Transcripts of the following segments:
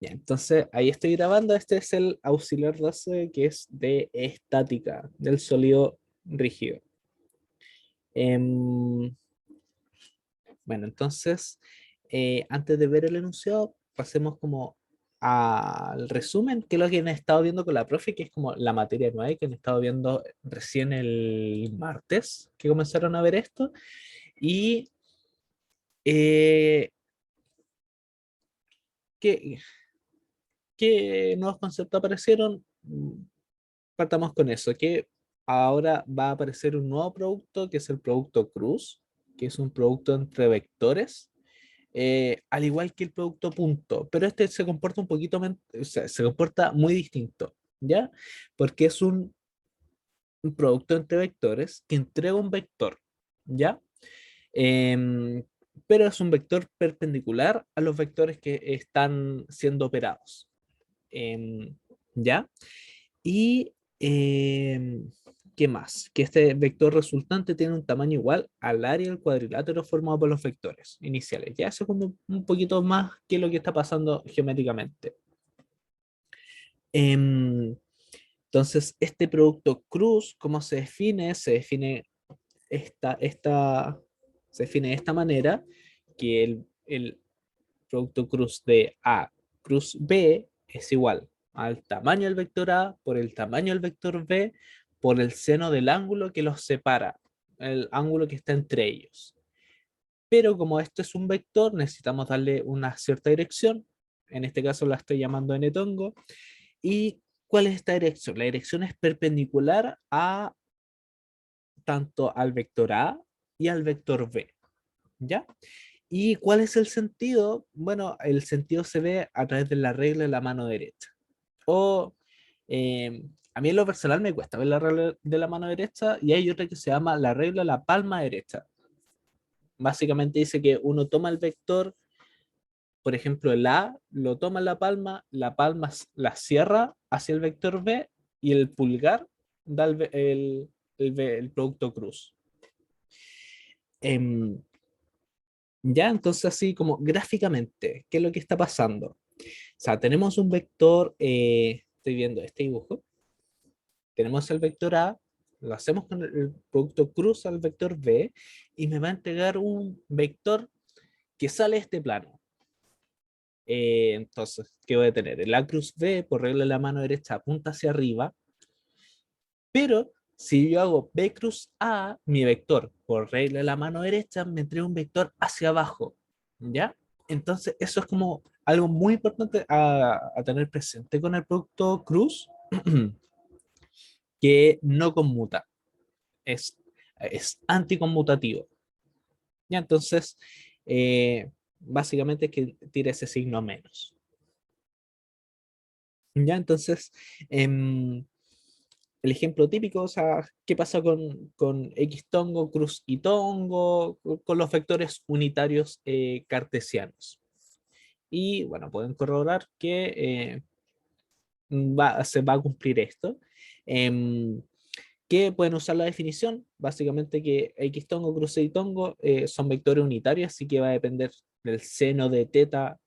Ya, entonces ahí estoy grabando. Este es el auxiliar 12 que es de estática, del sólido rígido. Em, bueno, entonces, antes de ver el enunciado, pasemos como al resumen, que es lo que han estado viendo con la profe, que es como la materia nueva que han estado viendo recién el martes, que comenzaron a ver esto. Y eh, ¿qué, qué nuevos conceptos aparecieron? Partamos con eso, que ahora va a aparecer un nuevo producto, que es el producto Cruz, que es un producto entre vectores, al igual que el producto punto, pero este se comporta un poquito, o sea, se comporta muy distinto, ¿ya? Porque es un producto entre vectores que entrega un vector, ¿ya? Em, pero es un vector perpendicular a los vectores que están siendo operados, em, ¿ya? Y ¿qué más? Que este vector resultante tiene un tamaño igual al área del cuadrilátero formado por los vectores iniciales. Ya eso es como un poquito más que lo que está pasando geométricamente. Em, entonces, este producto cruz, ¿cómo se define? Esta, se define de esta manera, que el producto cruz de A cruz B es igual al tamaño del vector A por el tamaño del vector B por el seno del ángulo que los separa, el ángulo que está entre ellos. Pero como esto es un vector, necesitamos darle una cierta dirección. En este caso la estoy llamando n-tongo. ¿Y cuál es esta dirección? La dirección es perpendicular a tanto al vector A y al vector B. ¿Ya? ¿Y cuál es el sentido? Bueno, el sentido se ve a través de la regla de la mano derecha. O a mí en lo personal me cuesta ver la regla de la mano derecha y hay otra que se llama la regla de la palma derecha. Básicamente dice que uno toma el vector, por ejemplo, el A, lo toma en la palma la cierra hacia el vector B y el pulgar da el producto cruz. Em, ya, entonces así como gráficamente, ¿qué es lo que está pasando? O sea, tenemos un vector, estoy viendo este dibujo, tenemos el vector A, lo hacemos con el producto cruz al vector B y me va a entregar un vector que sale de este plano. Entonces, ¿qué voy a tener? El A cruz B, por regla de la mano derecha, apunta hacia arriba, pero si yo hago B cruz A, mi vector, por regla de la mano derecha, me entrega un vector hacia abajo, ¿ya? Entonces, eso es como algo muy importante a tener presente con el producto cruz, que no conmuta, es anticonmutativo. ¿Ya? Entonces, básicamente es que tira ese signo menos. ¿Ya? Entonces, em, el ejemplo típico, o sea, ¿qué pasa con X tongo, cruz y tongo, con los vectores unitarios cartesianos? Y bueno, pueden corroborar que se va a cumplir esto. Em, que pueden usar la definición, básicamente que X tongo, cruz y tongo son vectores unitarios, así que va a depender del seno de teta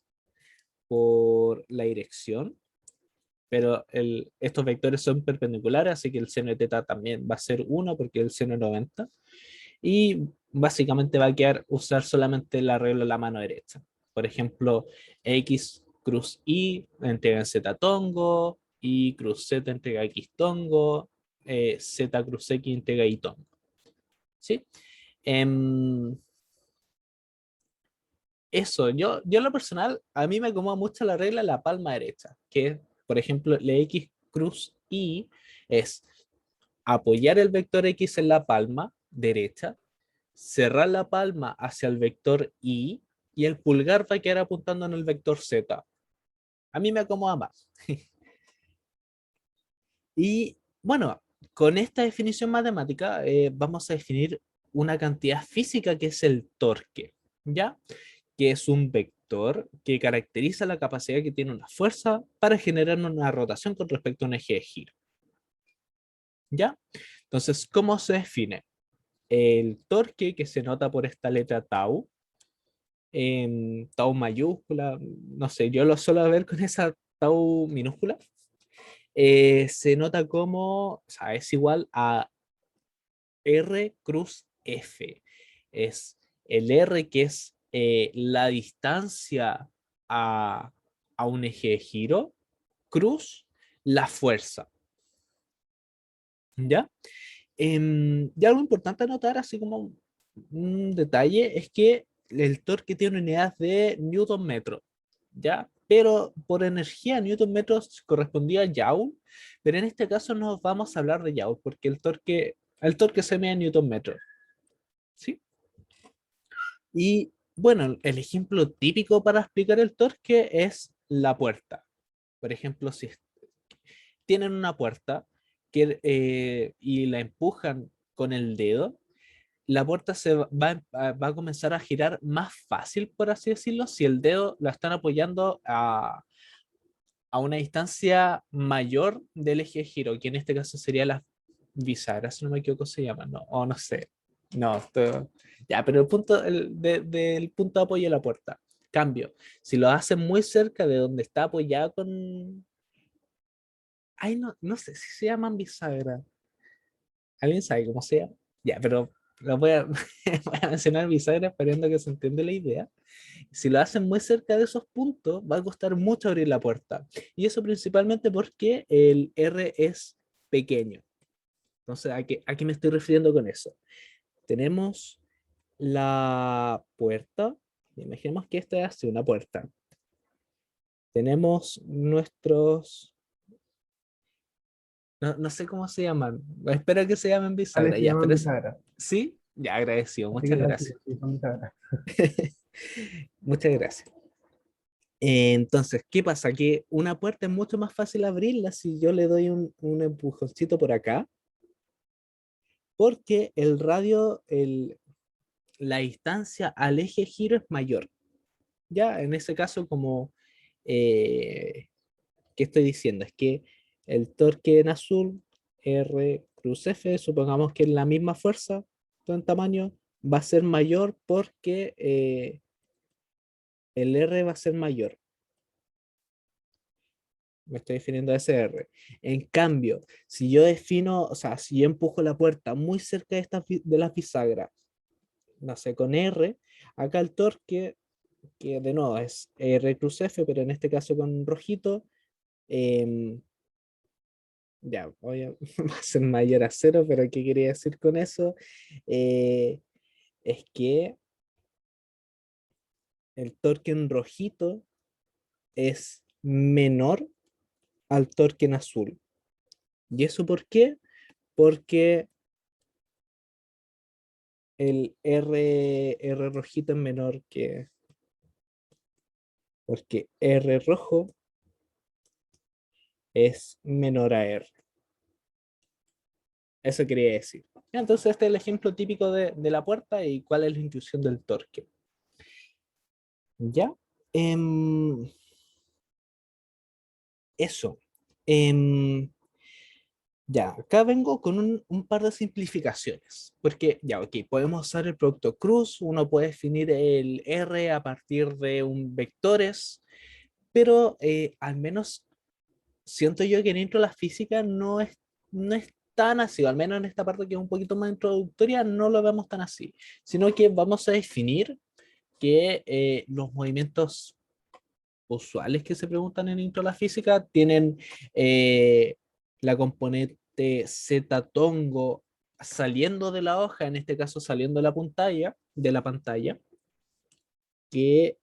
por la dirección, pero estos vectores son perpendiculares, así que el seno de teta también va a ser 1 porque el seno es 90. Y básicamente va a quedar usar solamente la regla de la mano derecha. Por ejemplo, X cruz Y entrega Z tongo, Y cruz Z entrega X tongo, Z cruz X entrega Y tongo. ¿Sí? Em, eso, yo en lo personal, a mí me acomoda mucho la regla de la palma derecha, que por ejemplo, la X cruz Y es apoyar el vector X en la palma derecha, cerrar la palma hacia el vector y el pulgar va a quedar apuntando en el vector Z. A mí me acomoda más. Y bueno, con esta definición matemática vamos a definir una cantidad física que es el torque, ¿ya? Que es un vector que caracteriza la capacidad que tiene una fuerza para generar una rotación con respecto a un eje de giro, ¿ya? Entonces, ¿cómo se define? El torque que se nota por esta letra tau tau mayúscula, no sé, yo lo suelo ver con esa tau minúscula, se nota como, o sea, es igual a R cruz F. Es el R que es la distancia a, a un eje de giro, cruz, la fuerza. ¿Ya? Y algo importante a notar, así como un detalle, es que el torque tiene unidades de newton metro, ¿ya? Pero por energía, newton metros correspondía a joule, pero en este caso no vamos a hablar de joule, porque el torque se mide en newton metro, ¿sí? Y bueno, el ejemplo típico para explicar el torque es la puerta. Por ejemplo, si tienen una puerta y la empujan con el dedo, la puerta va a comenzar a girar más fácil, por así decirlo, si el dedo la están apoyando a una distancia mayor del eje de giro, que en este caso sería la bisagra, si no me equivoco se llama, no, o no sé. No, ya, pero el punto del punto de apoyo de la puerta. Cambio, si lo hacen muy cerca de donde está apoyada con... Ay, no, no sé si se llaman bisagra. ¿Alguien sabe cómo se llama? Ya, pero lo voy a, voy a mencionar bisagra esperando que se entienda la idea. Si lo hacen muy cerca de esos puntos, va a costar mucho abrir la puerta. Y eso principalmente porque el R es pequeño. Entonces, ¿a qué me estoy refiriendo con eso? Tenemos la puerta. Imaginemos que esta es una puerta. Tenemos nuestros... No, no sé cómo se llaman. Espero que se llamen ¿Cuáles bisagra. se Ya, llaman pero es... bisagra? ¿Sí? Ya, agradecido. Así que Muchas así, gracias. sí, son bisagra. Muchas gracias. Entonces, ¿qué pasa? Que una puerta es mucho más fácil abrirla si yo le doy un empujoncito por acá, porque el radio, la distancia al eje de giro es mayor. Ya, en ese caso, como, eh, ¿qué estoy diciendo? Es que el torque en azul, R cruz F, supongamos que es la misma fuerza, todo en tamaño, va a ser mayor porque el R va a ser mayor. Me estoy definiendo ese R. En cambio, si yo defino, o sea, si yo empujo la puerta muy cerca de, de las bisagras, no sé, con R, acá el torque, que de nuevo es R cruz F, pero en este caso con rojito, em, ya, va a ser mayor a cero, pero ¿qué quería decir con eso? Eh, es que el torque en rojito es menor al torque en azul. ¿Y eso por qué? Porque el R rojito es menor que, porque R rojo es menor a R. Eso quería decir. Entonces este es el ejemplo típico de la puerta y cuál es la intuición del torque. ¿Ya? Em, eso. Em, ya, acá vengo con un par de simplificaciones, porque ya, ok, podemos usar el producto cruz, uno puede definir el R a partir de un vectores, pero al menos siento yo que dentro de la física no es tan así, o al menos en esta parte que es un poquito más introductoria, no lo vemos tan así, sino que vamos a definir que los movimientos usuales que se preguntan en intro a la física tienen eh, la componente z tongo saliendo de la hoja, en este caso saliendo de la pantalla, que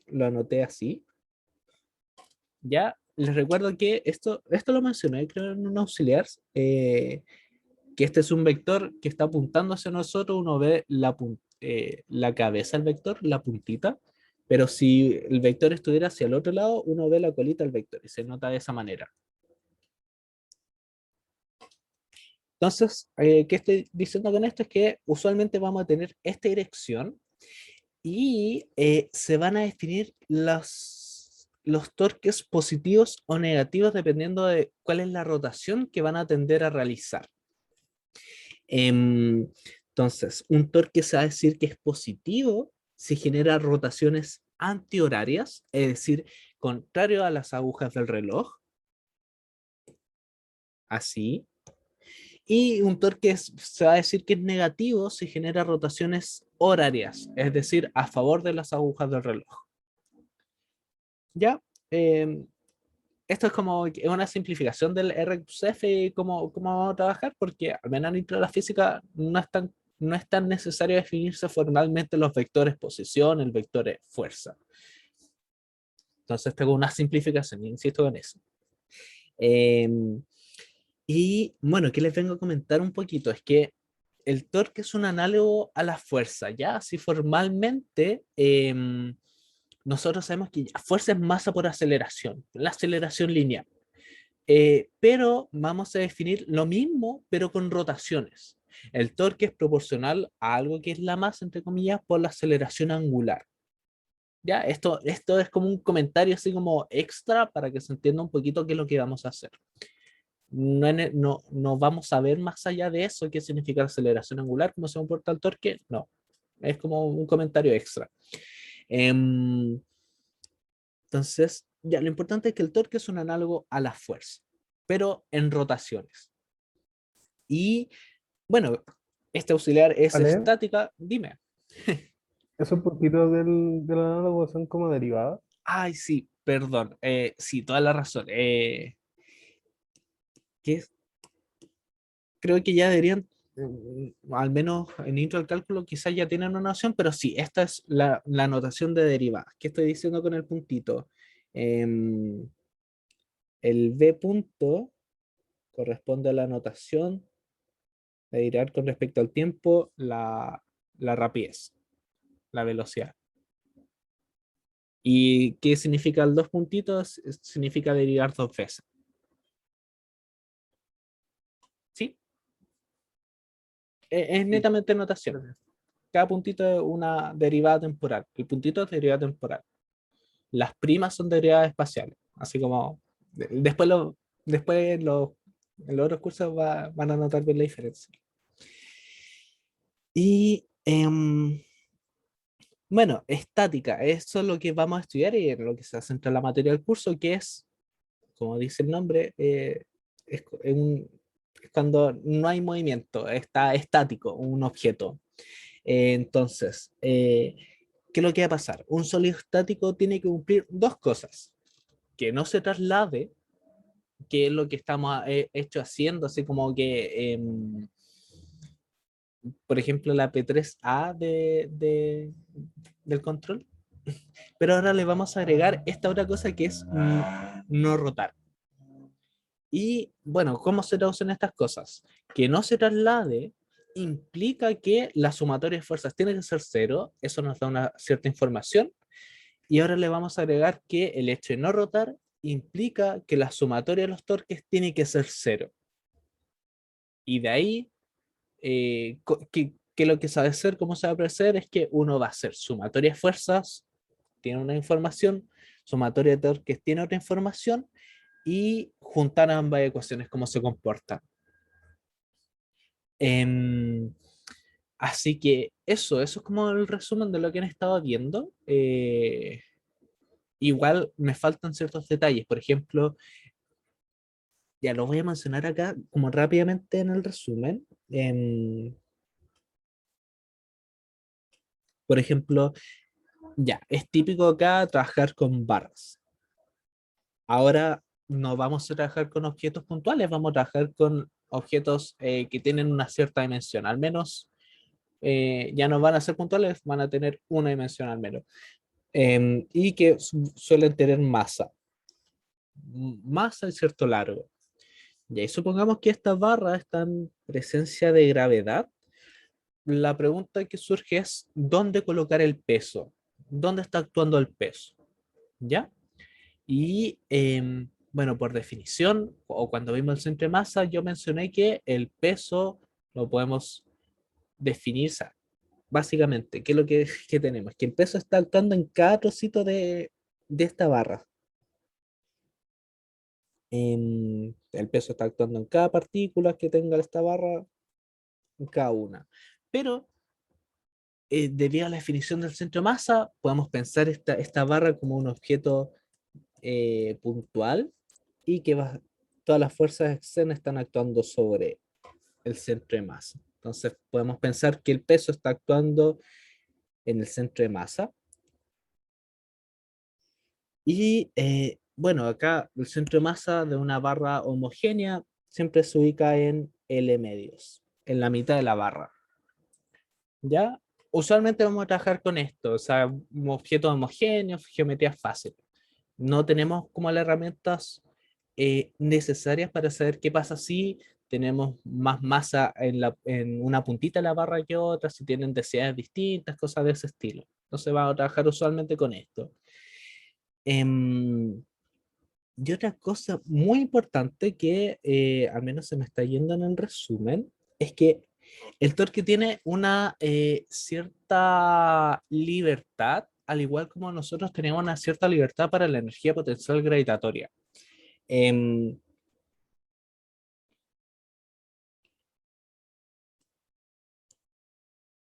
lo anoté así. Ya les recuerdo que esto lo mencioné, creo, en un auxiliar, que este es un vector que está apuntando hacia nosotros, uno ve la cabeza del vector, la puntita, pero si el vector estuviera hacia el otro lado, uno ve la colita del vector y se nota de esa manera. Entonces, ¿qué estoy diciendo con esto? Es que usualmente vamos a tener esta dirección y se van a definir los torques positivos o negativos dependiendo de cuál es la rotación que van a tender a realizar. Entonces, un torque se va a decir que es positivo si genera rotaciones antihorarias, es decir, contrario a las agujas del reloj, así. Y un torque se va a decir que es negativo si genera rotaciones horarias, es decir, a favor de las agujas del reloj. ¿Ya? Eh, Esto es como una simplificación del RQCF y cómo vamos a trabajar, porque al menos dentro de la física no es tan necesario definirse formalmente los vectores posición, el vector fuerza. Entonces tengo una simplificación, insisto con eso. Eh, y bueno, ¿qué les vengo a comentar un poquito? Es que el torque es un análogo a la fuerza, ¿ya? Así formalmente, nosotros sabemos que fuerza es masa por aceleración, la aceleración lineal. Pero vamos a definir lo mismo, pero con rotaciones. El torque es proporcional a algo que es la masa, entre comillas, por la aceleración angular. ¿Ya? Esto es como un comentario así como extra para que se entienda un poquito qué es lo que vamos a hacer. No vamos a ver más allá de eso qué significa aceleración angular, cómo se comporta el torque, no. Es como un comentario extra. Em, entonces, ya, lo importante es que el torque es un análogo a la fuerza, pero en rotaciones. Y bueno, este auxiliar es ¿Vale? estática, dime. Esos puntitos del análogo son como derivadas. Ay, sí, perdón. Sí, toda la razón. Que creo que ya deberían, al menos en intro al cálculo, quizás ya tienen una noción, pero sí, esta es la notación de derivadas. ¿Qué estoy diciendo con el puntito? Em, el B punto corresponde a la notación de derivar con respecto al tiempo, la rapidez, la velocidad. ¿Y qué significa el dos puntitos? Significa derivar dos veces. ¿Sí? Es Sí. netamente notación. Cada puntito es una derivada temporal. El puntito es derivada temporal. Las primas son derivadas espaciales. Así como después, después en los otros cursos van a notar bien la diferencia. Y bueno, estática, eso es lo que vamos a estudiar y en lo que se centra la materia del curso, que es, como dice el nombre, es cuando no hay movimiento, está estático un objeto. Entonces, ¿qué es lo que va a pasar? Un sólido estático tiene que cumplir dos cosas. Que no se traslade, que es lo que estamos hecho haciendo, así como que, por ejemplo, la P3A del control. Pero ahora le vamos a agregar esta otra cosa que es no rotar. Y bueno, ¿cómo se traducen estas cosas? Que no se traslade implica que la sumatoria de fuerzas tiene que ser cero, eso nos da una cierta información, y ahora le vamos a agregar que el hecho de no rotar implica que la sumatoria de los torques tiene que ser cero. Y de ahí, que lo que sabe hacer, cómo se va a apreciar, es que uno va a hacer sumatoria de fuerzas, tiene una información, sumatoria de torques tiene otra información, y juntar ambas ecuaciones, cómo se comportan. Em, Así que eso es como el resumen de lo que han estado viendo. Igual me faltan ciertos detalles, por ejemplo, ya lo voy a mencionar acá como rápidamente en el resumen. Por ejemplo, ya, es típico acá trabajar con barras. Ahora no vamos a trabajar con objetos puntuales, vamos a trabajar con objetos que tienen una cierta dimensión, al menos ya no van a ser puntuales, van a tener una dimensión al menos. Y que suelen tener masa y cierto largo. Y supongamos que estas barras están en presencia de gravedad. La pregunta que surge es, ¿dónde colocar el peso? ¿Dónde está actuando el peso? ¿Ya? Y bueno, por definición, o cuando vimos el centro de masa, yo mencioné que el peso lo podemos definir, o sea, básicamente, ¿qué es lo que tenemos? Que el peso está actuando en cada trocito de esta barra. El peso está actuando en cada partícula que tenga esta barra, en cada una. Pero debido a la definición del centro de masa, podemos pensar esta barra como un objeto puntual y que todas las fuerzas externas están actuando sobre el centro de masa. Entonces podemos pensar que el peso está actuando en el centro de masa. Y bueno, acá el centro de masa de una barra homogénea siempre se ubica en L medios, en la mitad de la barra. ¿Ya? Usualmente vamos a trabajar con esto, o sea, un objeto homogéneo, geometría fácil. No tenemos como las herramientas necesarias para saber qué pasa si tenemos más masa en una puntita de la barra que otra, si tienen densidades distintas, cosas de ese estilo. Entonces vamos a trabajar usualmente con esto. Em, y otra cosa muy importante que al menos se me está yendo en el resumen es que el torque tiene una cierta libertad, al igual como nosotros tenemos una cierta libertad para la energía potencial gravitatoria. Em,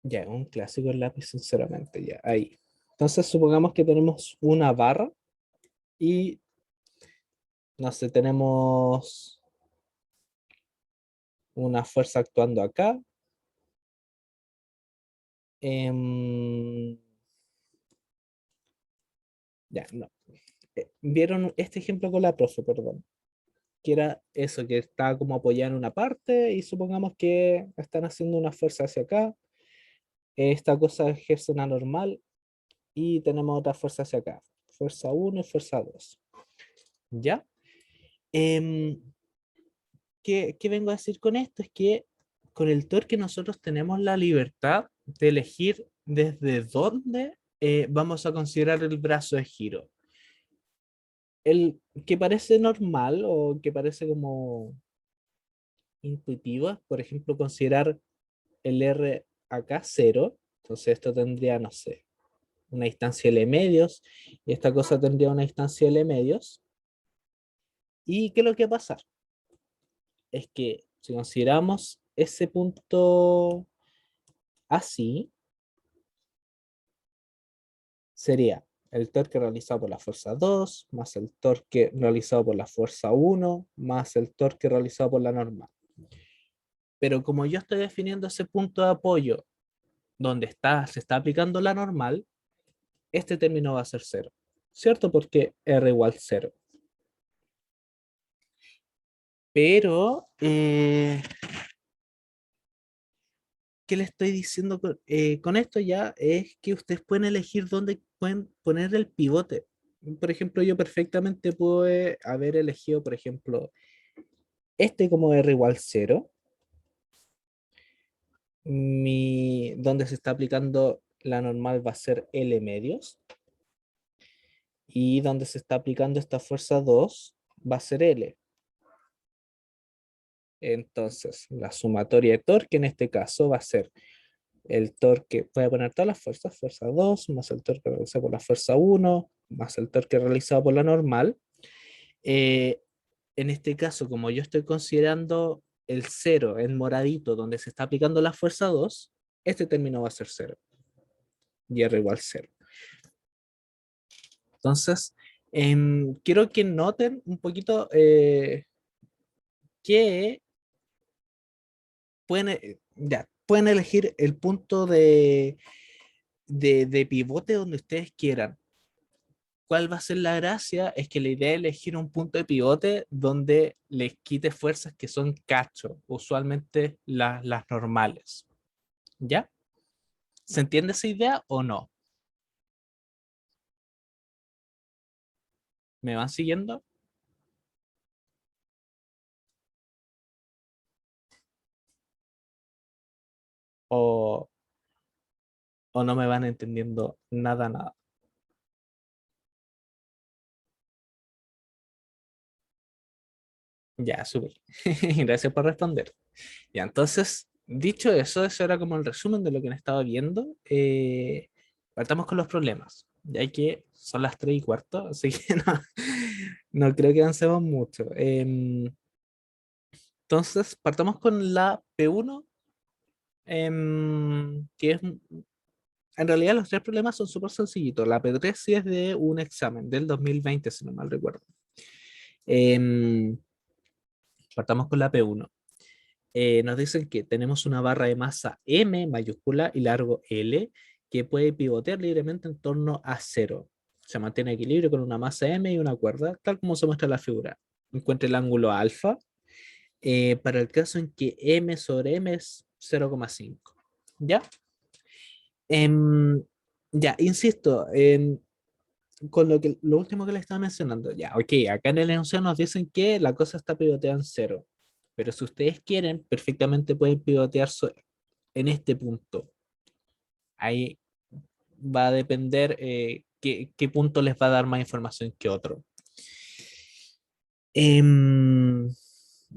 ya, un clásico el lápiz, sinceramente, ya, ahí. Entonces, supongamos que tenemos una barra y, no sé, tenemos una fuerza actuando acá. Em, ya, no. Vieron este ejemplo con la profe, perdón, que era eso, que está como apoyada en una parte y supongamos que están haciendo una fuerza hacia acá, esta cosa ejerce una normal y tenemos otra fuerza hacia acá, fuerza uno y fuerza 2. ¿Ya? Em, ¿qué vengo a decir con esto? Es que con el torque nosotros tenemos la libertad de elegir desde dónde vamos a considerar el brazo de giro. El que parece normal o que parece como intuitiva, por ejemplo, considerar el R acá cero, entonces esto tendría, no sé, una distancia L medios, y esta cosa tendría una distancia L medios. ¿Y qué es lo que va a pasar? Es que si consideramos ese punto así, sería el torque realizado por la fuerza 2 más el torque realizado por la fuerza uno más el torque realizado por la normal. Pero como yo estoy definiendo ese punto de apoyo donde se está aplicando la normal, este término va a ser cero, ¿cierto? Porque R igual cero. Pero, ¿qué le estoy diciendo con esto ya? Es que ustedes pueden elegir dónde pueden poner el pivote. Por ejemplo, yo perfectamente puedo haber elegido, por ejemplo, este como R igual cero, donde se está aplicando la normal va a ser L medios, y donde se está aplicando esta fuerza 2 va a ser L. Entonces, la sumatoria de torque en este caso va a ser el torque, voy a poner todas las fuerzas, fuerza 2 más el torque realizado por la fuerza uno más el torque realizado por la normal. Eh, en este caso, como yo estoy considerando el cero en moradito donde se está aplicando la fuerza 2, este término va a ser cero y R igual cero. Entonces, quiero que noten un poquito que pueden elegir el punto de pivote donde ustedes quieran. ¿Cuál va a ser la gracia? Es que la idea es elegir un punto de pivote donde les quite fuerzas que son cacho, usualmente las normales. ¿Ya? ¿Se entiende esa idea o no? ¿Me van siguiendo? ¿O, o no me van entendiendo nada, nada? Ya, súper. Gracias por responder. Ya, entonces, dicho eso, eso era como el resumen de lo que han estado viendo. Partamos con los problemas, ya que son las 3:15, así que no creo que avancemos mucho. Entonces, partamos con la P1, que es En realidad los tres problemas son súper sencillitos. La P3 sí es de un examen del 2020, si no mal recuerdo. Em, Partamos con la P1. Nos dicen que tenemos una barra de masa M mayúscula y largo L que puede pivotear libremente en torno a cero. Se mantiene equilibrio con una masa M y una cuerda, tal como se muestra en la figura. Encuentre el ángulo alfa para el caso en que M sobre M es 0,5. ¿Ya? Em, ya, insisto, con lo último que le estaba mencionando. Ya, ok, acá en el enunciado nos dicen que la cosa está pivoteada en cero. Pero si ustedes quieren, perfectamente pueden pivotear en este punto. Ahí va a depender qué punto les va a dar más información que otro. Y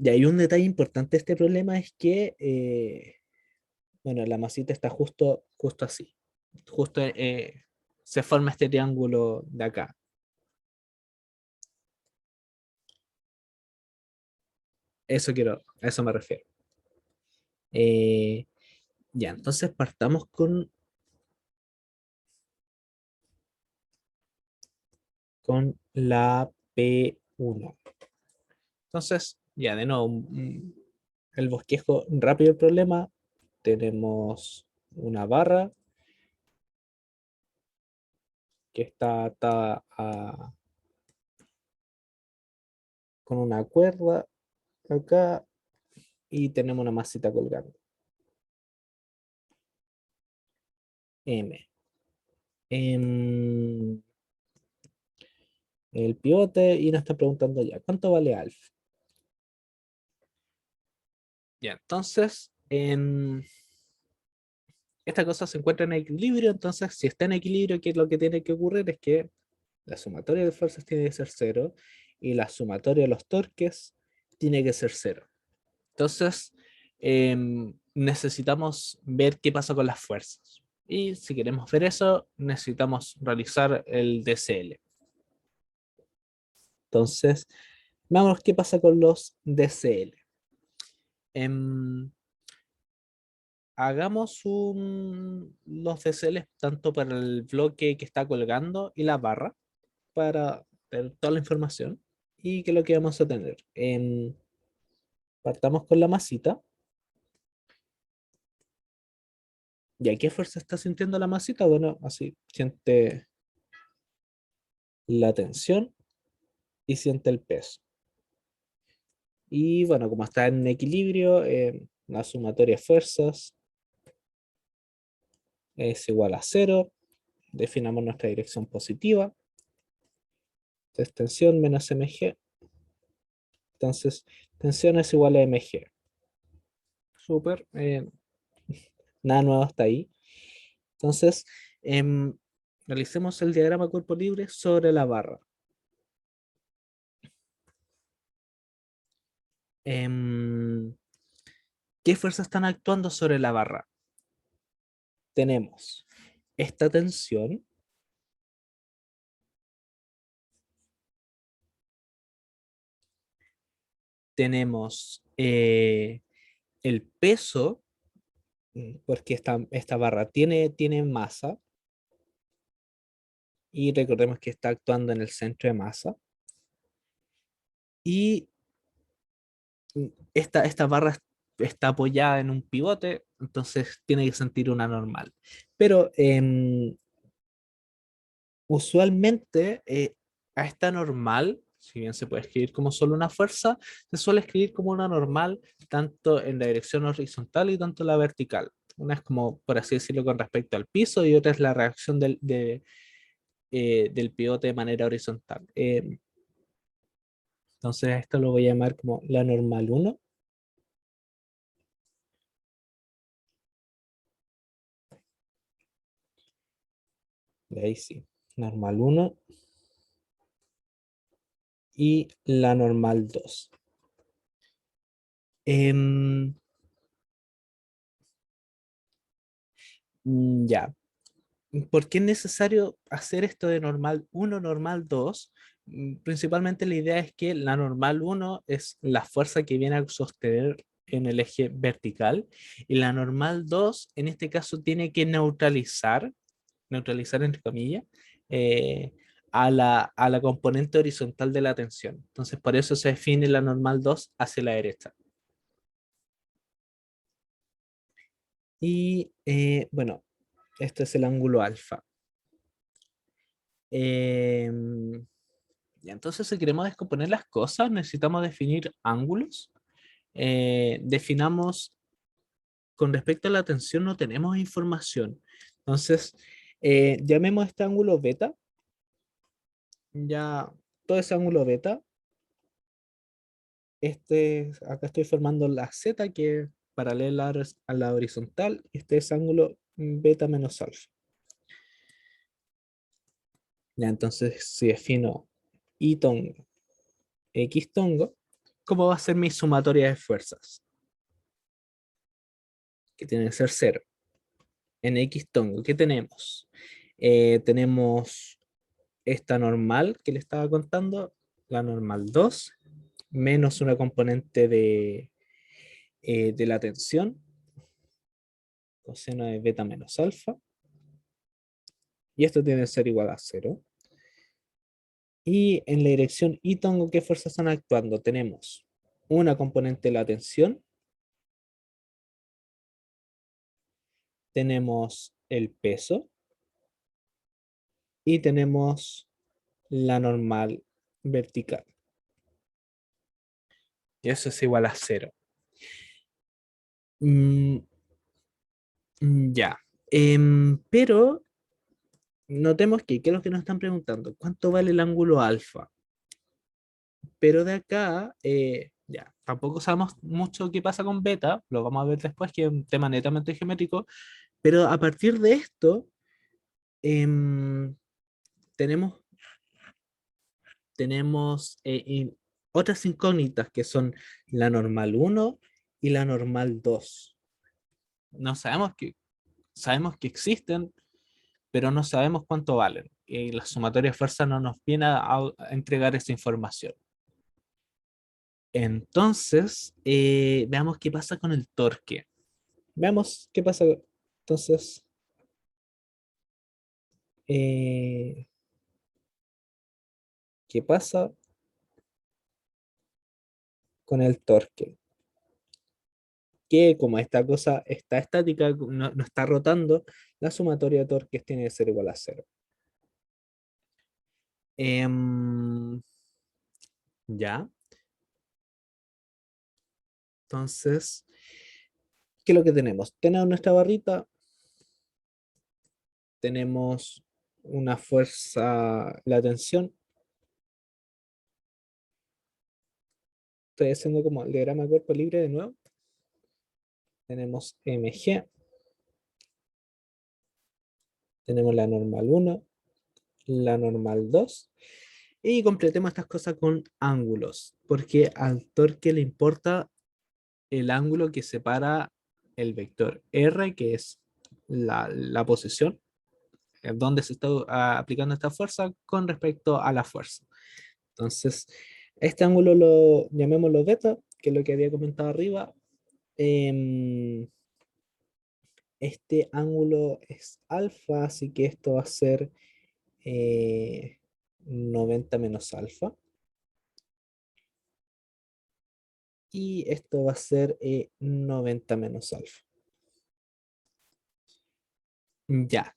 hay un detalle importante de este problema es que, bueno, la masita está justo así. Justo se forma este triángulo de acá. A eso me refiero. Eh, ya, entonces partamos con la P1. Entonces, ya de nuevo, el bosquejo rápido del problema. Tenemos una barra que está atada con una cuerda acá y tenemos una masita colgando. M. Em, el pivote y nos está preguntando ya, ¿cuánto vale alfa? Ya, entonces, esta cosa se encuentra en equilibrio, entonces si está en equilibrio, ¿qué es lo que tiene que ocurrir? Es que la sumatoria de fuerzas tiene que ser cero y la sumatoria de los torques tiene que ser cero. Entonces, necesitamos ver qué pasa con las fuerzas. Y si queremos ver eso, necesitamos realizar el DCL. Entonces, veamos qué pasa con los DCL. Em, Hagamos los DCL tanto para el bloque que está colgando y la barra para tener toda la información y que es lo que vamos a tener. Partamos con la masita. ¿Y a qué fuerza está sintiendo la masita? Bueno, así siente la tensión y siente el peso. Y bueno, como está en equilibrio, la sumatoria de fuerzas es igual a cero. Definamos nuestra dirección positiva. Entonces, tensión menos mg. Entonces, tensión es igual a mg. Súper. Nada nuevo hasta ahí. Entonces, realicemos el diagrama cuerpo libre sobre la barra. Em, ¿Qué fuerzas están actuando sobre la barra? Tenemos esta tensión, tenemos el peso, porque esta barra tiene masa, y recordemos que está actuando en el centro de masa, y esta barra está apoyada en un pivote, entonces tiene que sentir una normal. Pero usualmente a esta normal, si bien se puede escribir como solo una fuerza, se suele escribir como una normal tanto en la dirección horizontal y tanto en la vertical. Una es como, por así decirlo, con respecto al piso y otra es la reacción del pivote de manera horizontal. Entonces esto lo voy a llamar como la normal uno. De ahí sí, normal uno y la normal 2. Ya, ¿por qué es necesario hacer esto de normal uno normal 2? Principalmente la idea es que la normal uno es la fuerza que viene a sostener en el eje vertical y la normal 2 en este caso tiene que neutralizar neutralizar entre comillas, eh, a la componente horizontal de la tensión. Entonces, por eso se define la normal 2 hacia la derecha. Y bueno, este es el ángulo alfa. Em, y entonces, si queremos descomponer las cosas, necesitamos definir ángulos. Definamos con respecto a la tensión, no tenemos información. Entonces, llamemos este ángulo beta. Ya todo ese ángulo beta. Acá estoy formando la Z que es paralela a la horizontal. Este es ángulo beta menos alfa. Ya, entonces, si defino Y tongo, X tongo, ¿cómo va a ser mi sumatoria de fuerzas? Que tiene que ser cero. En X tongo, ¿qué tenemos? Tenemos esta normal que le estaba contando, la normal 2 menos una componente de la tensión, coseno de beta menos alfa, y esto tiene que ser igual a cero. Y en la dirección Y tongo, ¿qué fuerzas están actuando? Tenemos una componente de la tensión, tenemos el peso y tenemos la normal vertical. Y eso es igual a cero. Mm, ya. Pero notemos que, ¿qué es lo que nos están preguntando? ¿Cuánto vale el ángulo alfa? Pero de acá, ya, tampoco sabemos mucho qué pasa con beta, lo vamos a ver después, que es un tema netamente geométrico, pero a partir de esto, em, tenemos, tenemos otras incógnitas que son la normal uno y la normal 2. No sabemos que existen, pero no sabemos cuánto valen. Y la sumatoria de fuerza no nos viene a entregar esa información. Entonces, veamos qué pasa con el torque. Veamos qué pasa. Entonces, eh, ¿qué pasa con el torque? Que como esta cosa está estática, no está rotando, la sumatoria de torques tiene que ser igual a cero. Em, ya, entonces, ¿qué es lo que tenemos? Tenemos nuestra barrita, tenemos una fuerza, la tensión. Estoy haciendo como el diagrama de cuerpo libre de nuevo. Tenemos mg, tenemos la normal uno, la normal 2 y completemos estas cosas con ángulos, porque al torque le importa el ángulo que separa el vector R, que es la posición, donde se está aplicando esta fuerza con respecto a la fuerza. Entonces, este ángulo lo llamémoslo beta, que es lo que había comentado arriba. Em, este ángulo es alfa, así que esto va a ser 90 menos alfa. Y esto va a ser 90 menos alfa. Ya.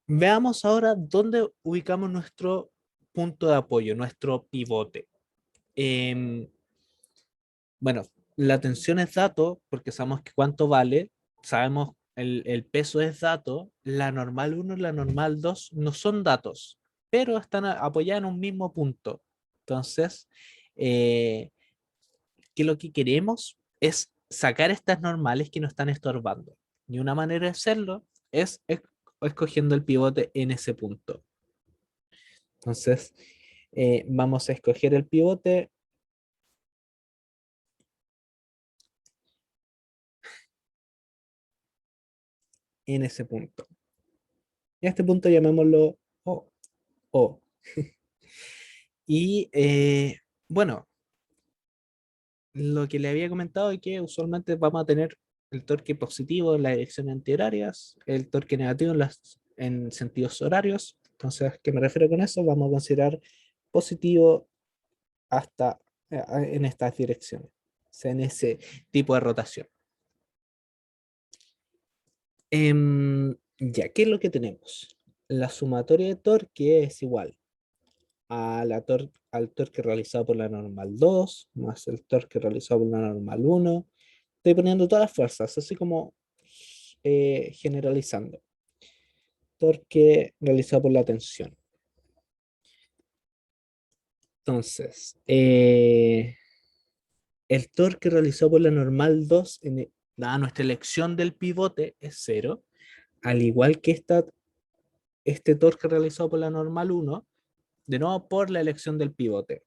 Veamos ahora dónde ubicamos nuestro punto de apoyo, nuestro pivote. Em, bueno, la tensión es dato, porque sabemos que cuánto vale, sabemos el peso es dato, la normal uno y la normal 2 no son datos, pero están apoyadas en un mismo punto. Entonces, eh, que lo que queremos es sacar estas normales que nos están estorbando. Y una manera de hacerlo es escogiendo el pivote en ese punto. Entonces, vamos a escoger el pivote en ese punto. Y a este punto llamémoslo O. O. Y bueno, lo que le había comentado es que usualmente vamos a tener el torque positivo en las direcciones antihorarias, el torque negativo en sentidos horarios. Entonces, ¿a qué me refiero con eso? Vamos a considerar positivo hasta en estas direcciones, o sea, en ese tipo de rotación. Ya, ¿qué es lo que tenemos? La sumatoria de torque es igual al torque realizado por la normal 2 más el torque realizado por la normal 1. Estoy poniendo todas las fuerzas, así como generalizando. Torque realizado por la tensión. Entonces, el torque realizado por la normal 2 dada nuestra elección del pivote es 0, al igual que este torque realizado por la normal 1, de nuevo por la elección del pivote.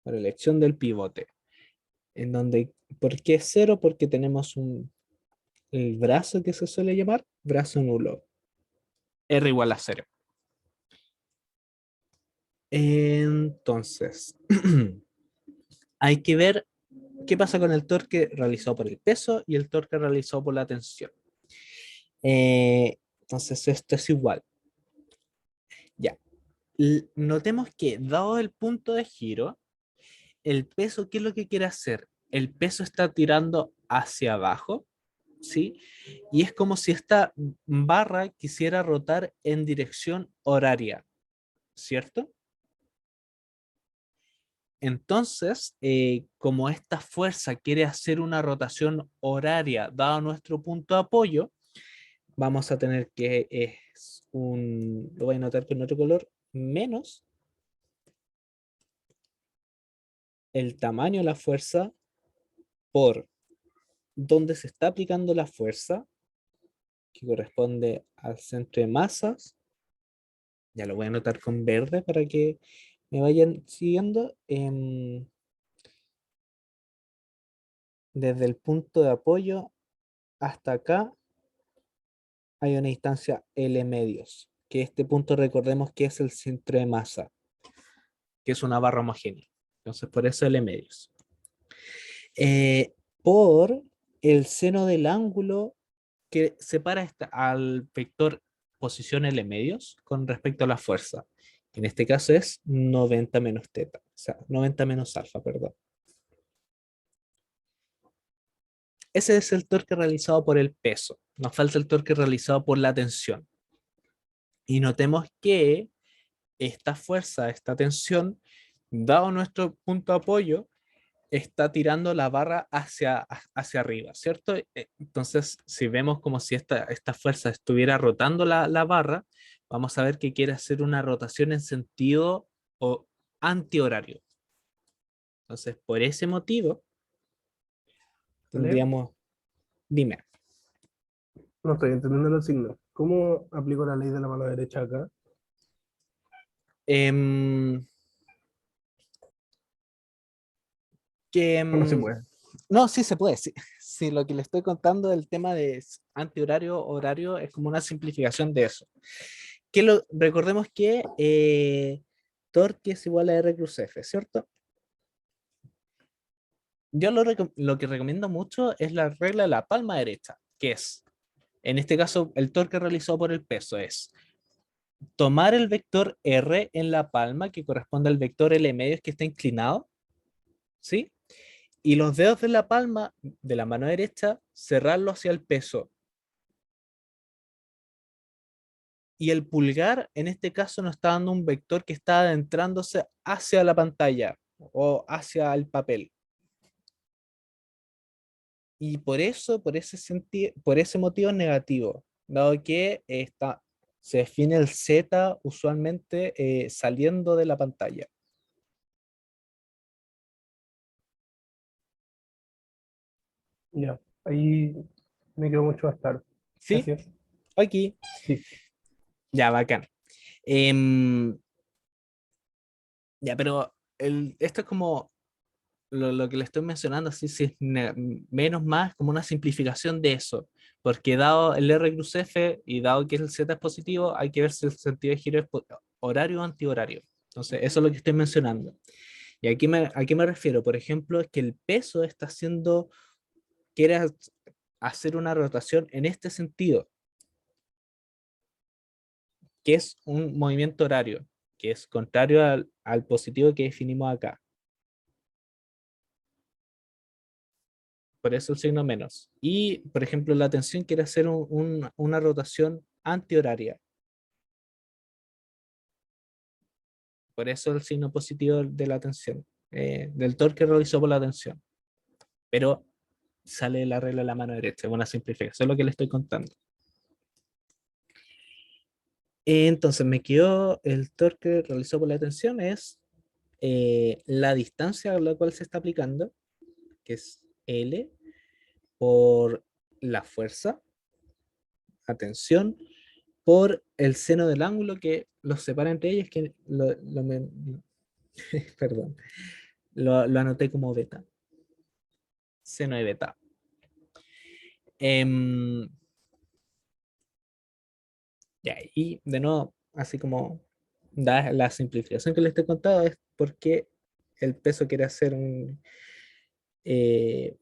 Por elección del pivote. En donde, ¿por qué es 0? Porque tenemos el brazo que se suele llamar brazo nulo. R igual a 0. Entonces, hay que ver qué pasa con el torque realizado por el peso y el torque realizado por la tensión. Entonces, esto es igual. Ya. Notemos que, dado el punto de giro, el peso, ¿qué es lo que quiere hacer? El peso está tirando hacia abajo, ¿sí? Y es como si esta barra quisiera rotar en dirección horaria, ¿cierto? Entonces, como esta fuerza quiere hacer una rotación horaria dado nuestro punto de apoyo, vamos a tener que lo voy a anotar con otro color, menos el tamaño de la fuerza por donde se está aplicando la fuerza, que corresponde al centro de masas. Ya lo voy a anotar con verde para que me vayan siguiendo. Desde el punto de apoyo hasta acá hay una distancia L medios, que este punto recordemos que es el centro de masa, que es una barra homogénea. Entonces, por eso L medios. Por el seno del ángulo que separa al vector posición L medios con respecto a la fuerza. En este caso es 90 menos teta, o sea, 90 menos alfa, perdón. Ese es el torque realizado por el peso. Nos falta el torque realizado por la tensión. Y notemos que esta fuerza, esta tensión, dado nuestro punto de apoyo, está tirando la barra hacia arriba, ¿cierto? Entonces, si vemos como si esta fuerza estuviera rotando la barra, vamos a ver que quiere hacer una rotación en sentido antihorario. Entonces, por ese motivo, ¿Vale? tendríamos, dime, No estoy entendiendo los signos. ¿Cómo aplico la ley de la mano derecha acá? em, que ¿O no se puede? no, sí se puede. Sí, sí, lo que le estoy contando del tema de antihorario, horario, es como una simplificación de eso. Recordemos que torque es igual a R cruz F, ¿cierto? Yo lo que recomiendo mucho es la regla de la palma derecha, que es, en este caso, el torque realizado por el peso es tomar el vector R en la palma, que corresponde al vector L medios que está inclinado, ¿sí? Y los dedos de la palma de la mano derecha, cerrarlo hacia el peso. Y el pulgar, en este caso, nos está dando un vector que está adentrándose hacia la pantalla o hacia el papel. Y por eso, por ese motivo es negativo, dado que se define el Z usualmente saliendo de la pantalla. Ya, ahí me quedó mucho más claro. ¿Sí? Gracias. Aquí. Sí, Ya, bacán. Em, ya, pero esto es como lo que le estoy mencionando, así sí, menos más como una simplificación de eso, porque dado el R cruz F y dado que el Z es positivo, hay que ver si el sentido de giro es horario o antihorario. Entonces, eso es lo que estoy mencionando. ¿Y a qué me refiero? Por ejemplo, es que el peso está haciendo, quiere hacer una rotación en este sentido, que es un movimiento horario, que es contrario al positivo que definimos acá. Por eso el signo menos. Y, por ejemplo, la tensión quiere hacer una rotación antihoraria. Por eso el signo positivo de la tensión, del torque realizado por la tensión. Pero sale la regla de la mano derecha, es una simplificación, es lo que le estoy contando. Entonces me quedó el torque realizado por la tensión es la distancia a la cual se está aplicando, que es L, por la fuerza, atención, por el seno del ángulo que los separa entre ellos, que perdón, lo anoté como beta, seno de beta. Em, ya, y de nuevo, así como da la simplificación que les he contado, es porque el peso quiere hacer eh,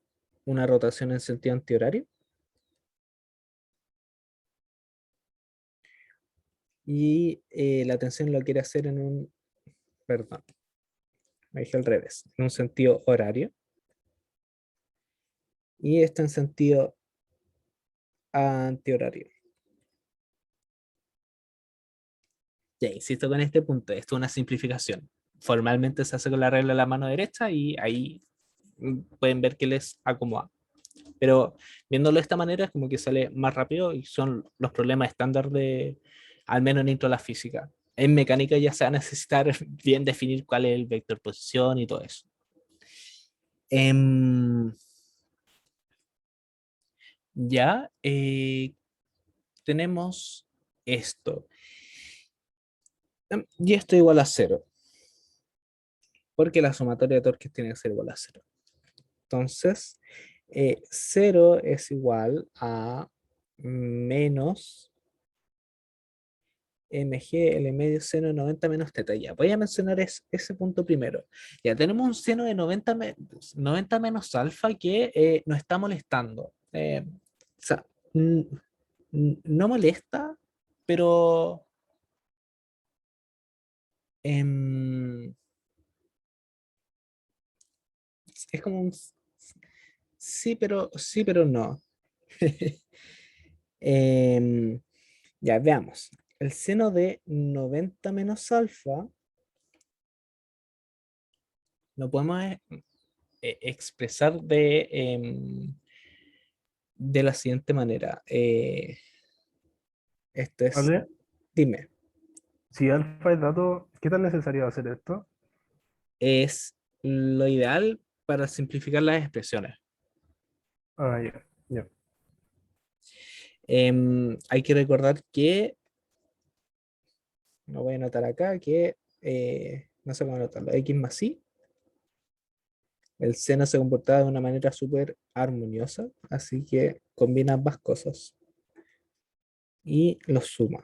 una rotación en sentido antihorario y la tensión lo quiere hacer perdón, me dije al revés, en un sentido horario y esto en sentido antihorario. Ya, insisto con este punto, esto es una simplificación. Formalmente se hace con la regla de la mano derecha y ahí pueden ver que les acomoda. Pero viéndolo de esta manera es como que sale más rápido y son los problemas estándar de, al menos dentro de la física. En mecánica ya se va a necesitar bien definir cuál es el vector posición y todo eso. Em, ya tenemos esto. Y esto igual a cero, porque la sumatoria de torques tiene que ser igual a cero. Entonces, 0 es igual a menos mg L medio seno de 90 menos teta. Ya, voy a mencionar ese punto primero. Ya tenemos un seno de 90 menos alfa que nos está molestando. O sea, no molesta, pero em, es como un sí, pero no. Em, ya, veamos. El seno de 90 menos alfa lo podemos expresar de la siguiente manera. Esto es, ¿Vale? dime, Si alfa es dato, ¿qué tan necesario va a ser esto? es lo ideal para simplificar las expresiones. Ah, ya, ya. Hay que recordar que, lo voy a anotar acá, que no sé cómo anotarlo, x más y, el seno se comportaba de una manera súper armoniosa, así que combina ambas cosas y los suma.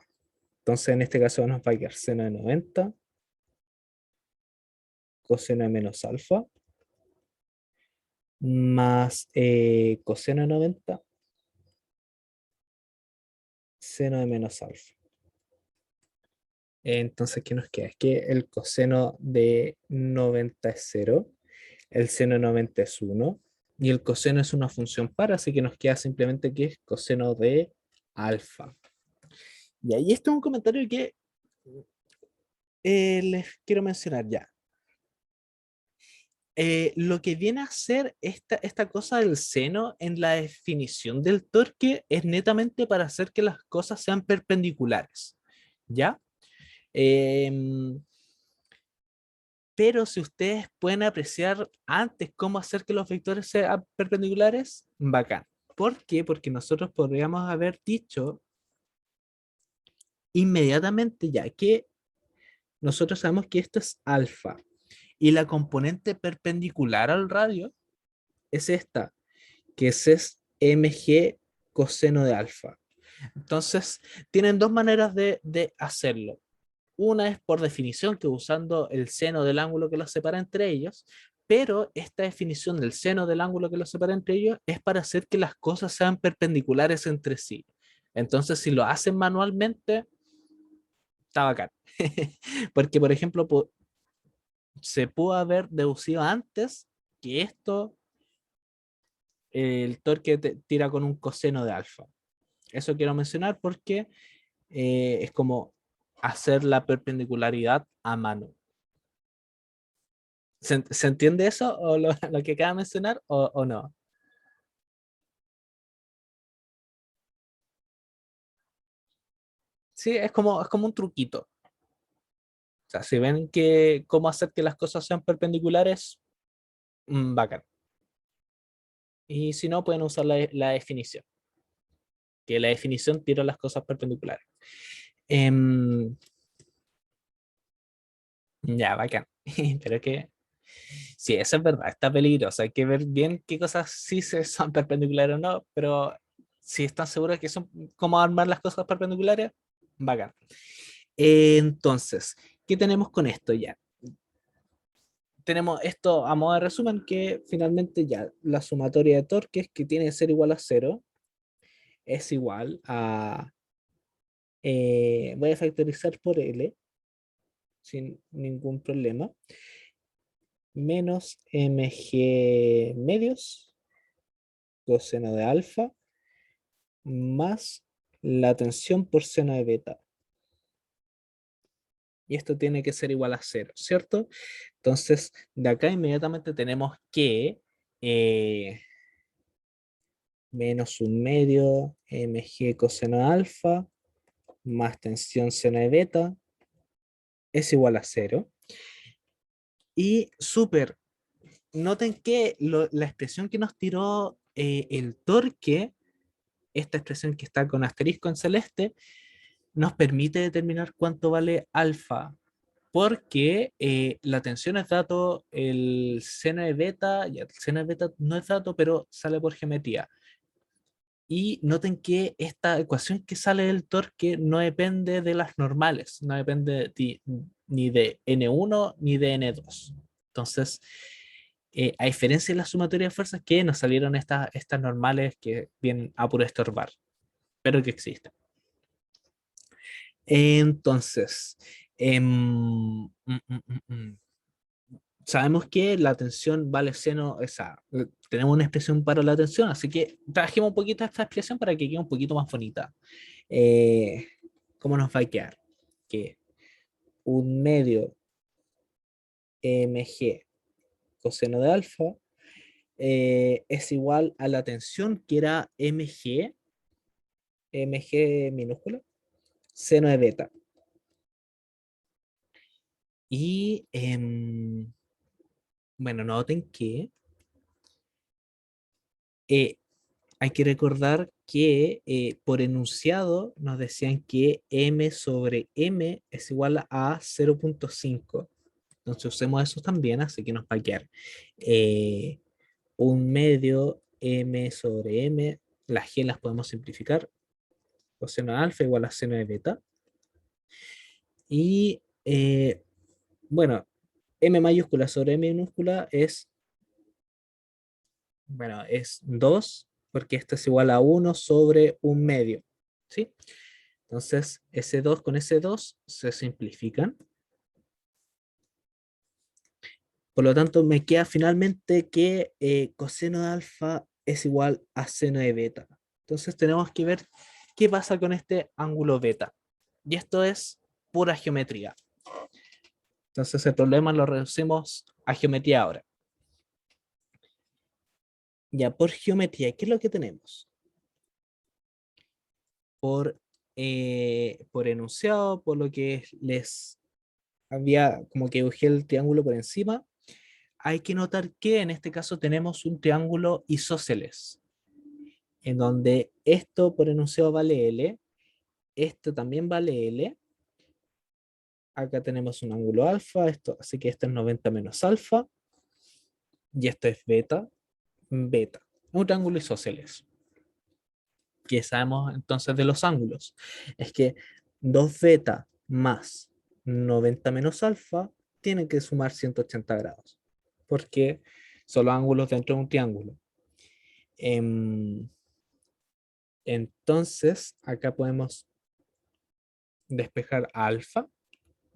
Entonces en este caso nos va a quedar seno de 90 coseno de menos alfa más coseno de 90 seno de menos alfa. Entonces, ¿qué nos queda? Es que el coseno de 90 es cero, el seno de 90 es uno y el coseno es una función par, así que nos queda simplemente que es coseno de alfa. Y ahí está un comentario que les quiero mencionar ya. Lo que viene a ser esta cosa del seno en la definición del torque es netamente para hacer que las cosas sean perpendiculares, ¿ya? Em, pero si ustedes pueden apreciar antes cómo hacer que los vectores sean perpendiculares, bacán. ¿Por qué? Porque nosotros podríamos haber dicho inmediatamente ya que nosotros sabemos que esto es alfa y la componente perpendicular al radio es esta, que es mg coseno de alfa. Entonces, tienen dos maneras de hacerlo. Una es por definición, que usando el seno del ángulo que los separa entre ellos, pero esta definición del seno del ángulo que los separa entre ellos es para hacer que las cosas sean perpendiculares entre sí. Entonces, si lo hacen manualmente, está bacán. Porque, por ejemplo, se pudo haber deducido antes que esto, el torque tira con un coseno de alfa. Eso quiero mencionar porque es como hacer la perpendicularidad a mano. ¿Se entiende eso o lo que acaba de mencionar o no? Sí, es como un truquito. O sea, si ven que cómo hacer que las cosas sean perpendiculares, bacán. Y si no, pueden usar la definición, que la definición tira las cosas perpendiculares. Em, ya, bacán. Pero que, sí, eso es verdad, está peligroso. Hay que ver bien qué cosas sí son perpendiculares o no, pero si están seguros que son cómo armar las cosas perpendiculares, bacán. Entonces, ¿qué tenemos con esto ya? Tenemos esto a modo de resumen, que finalmente ya la sumatoria de torques, que tiene que ser igual a cero, es igual a, voy a factorizar por L sin ningún problema, menos mg medios coseno de alfa más la tensión por seno de beta. Y esto tiene que ser igual a cero, ¿cierto? Entonces, de acá inmediatamente tenemos que menos un medio mg coseno de alfa más tensión seno de beta es igual a cero. Y súper, noten que la expresión que nos tiró el torque, esta expresión que está con asterisco en celeste, nos permite determinar cuánto vale alfa, porque la tensión es dato, el seno de beta, ya el seno de beta no es dato, pero sale por geometría. Y noten que esta ecuación que sale del torque no depende de las normales, no depende ni de N1 ni de N2. Entonces, a diferencia de la sumatoria de fuerzas, que nos salieron estas normales que vienen a puro estorbar, pero que existen. Entonces, sabemos que la tensión vale seno, o sea, tenemos una expresión para la tensión, así que trajimos un poquito esta expresión para que quede un poquito más bonita. Eh, ¿Cómo nos va a quedar? Que un medio mg coseno de alfa es igual a la tensión que era mg minúscula, seno de beta. Y bueno, noten que eh, hay que recordar que por enunciado nos decían que m sobre m es igual a 0.5. Entonces usemos eso también, así que nos va a quedar eh, un medio m sobre m. Las g las podemos simplificar. Coseno de alfa igual a seno de beta. Y bueno, m mayúscula sobre m minúscula es, bueno, es 2 porque esto es igual a 1 sobre un medio. ¿Sí? Entonces, ese 2 con ese 2 se simplifican. Por lo tanto, me queda finalmente que coseno de alfa es igual a seno de beta. Entonces, tenemos que ver qué pasa con este ángulo beta. Y esto es pura geometría. Entonces, el problema lo reducimos a geometría ahora. Ya, por geometría, ¿qué es lo que tenemos? Por enunciado, por lo que les había como que dibujé el triángulo por encima, hay que notar que en este caso tenemos un triángulo isósceles, en donde esto por enunciado vale L, esto también vale L, acá tenemos un ángulo alfa, esto, así que esto es 90 menos alfa, y esto es beta, beta, un triángulo isósceles. ¿Qué sabemos entonces de los ángulos? Es que 2 beta más 90 menos alfa tiene que sumar 180 grados, porque son los ángulos dentro de un triángulo. Em, entonces, acá podemos despejar alfa,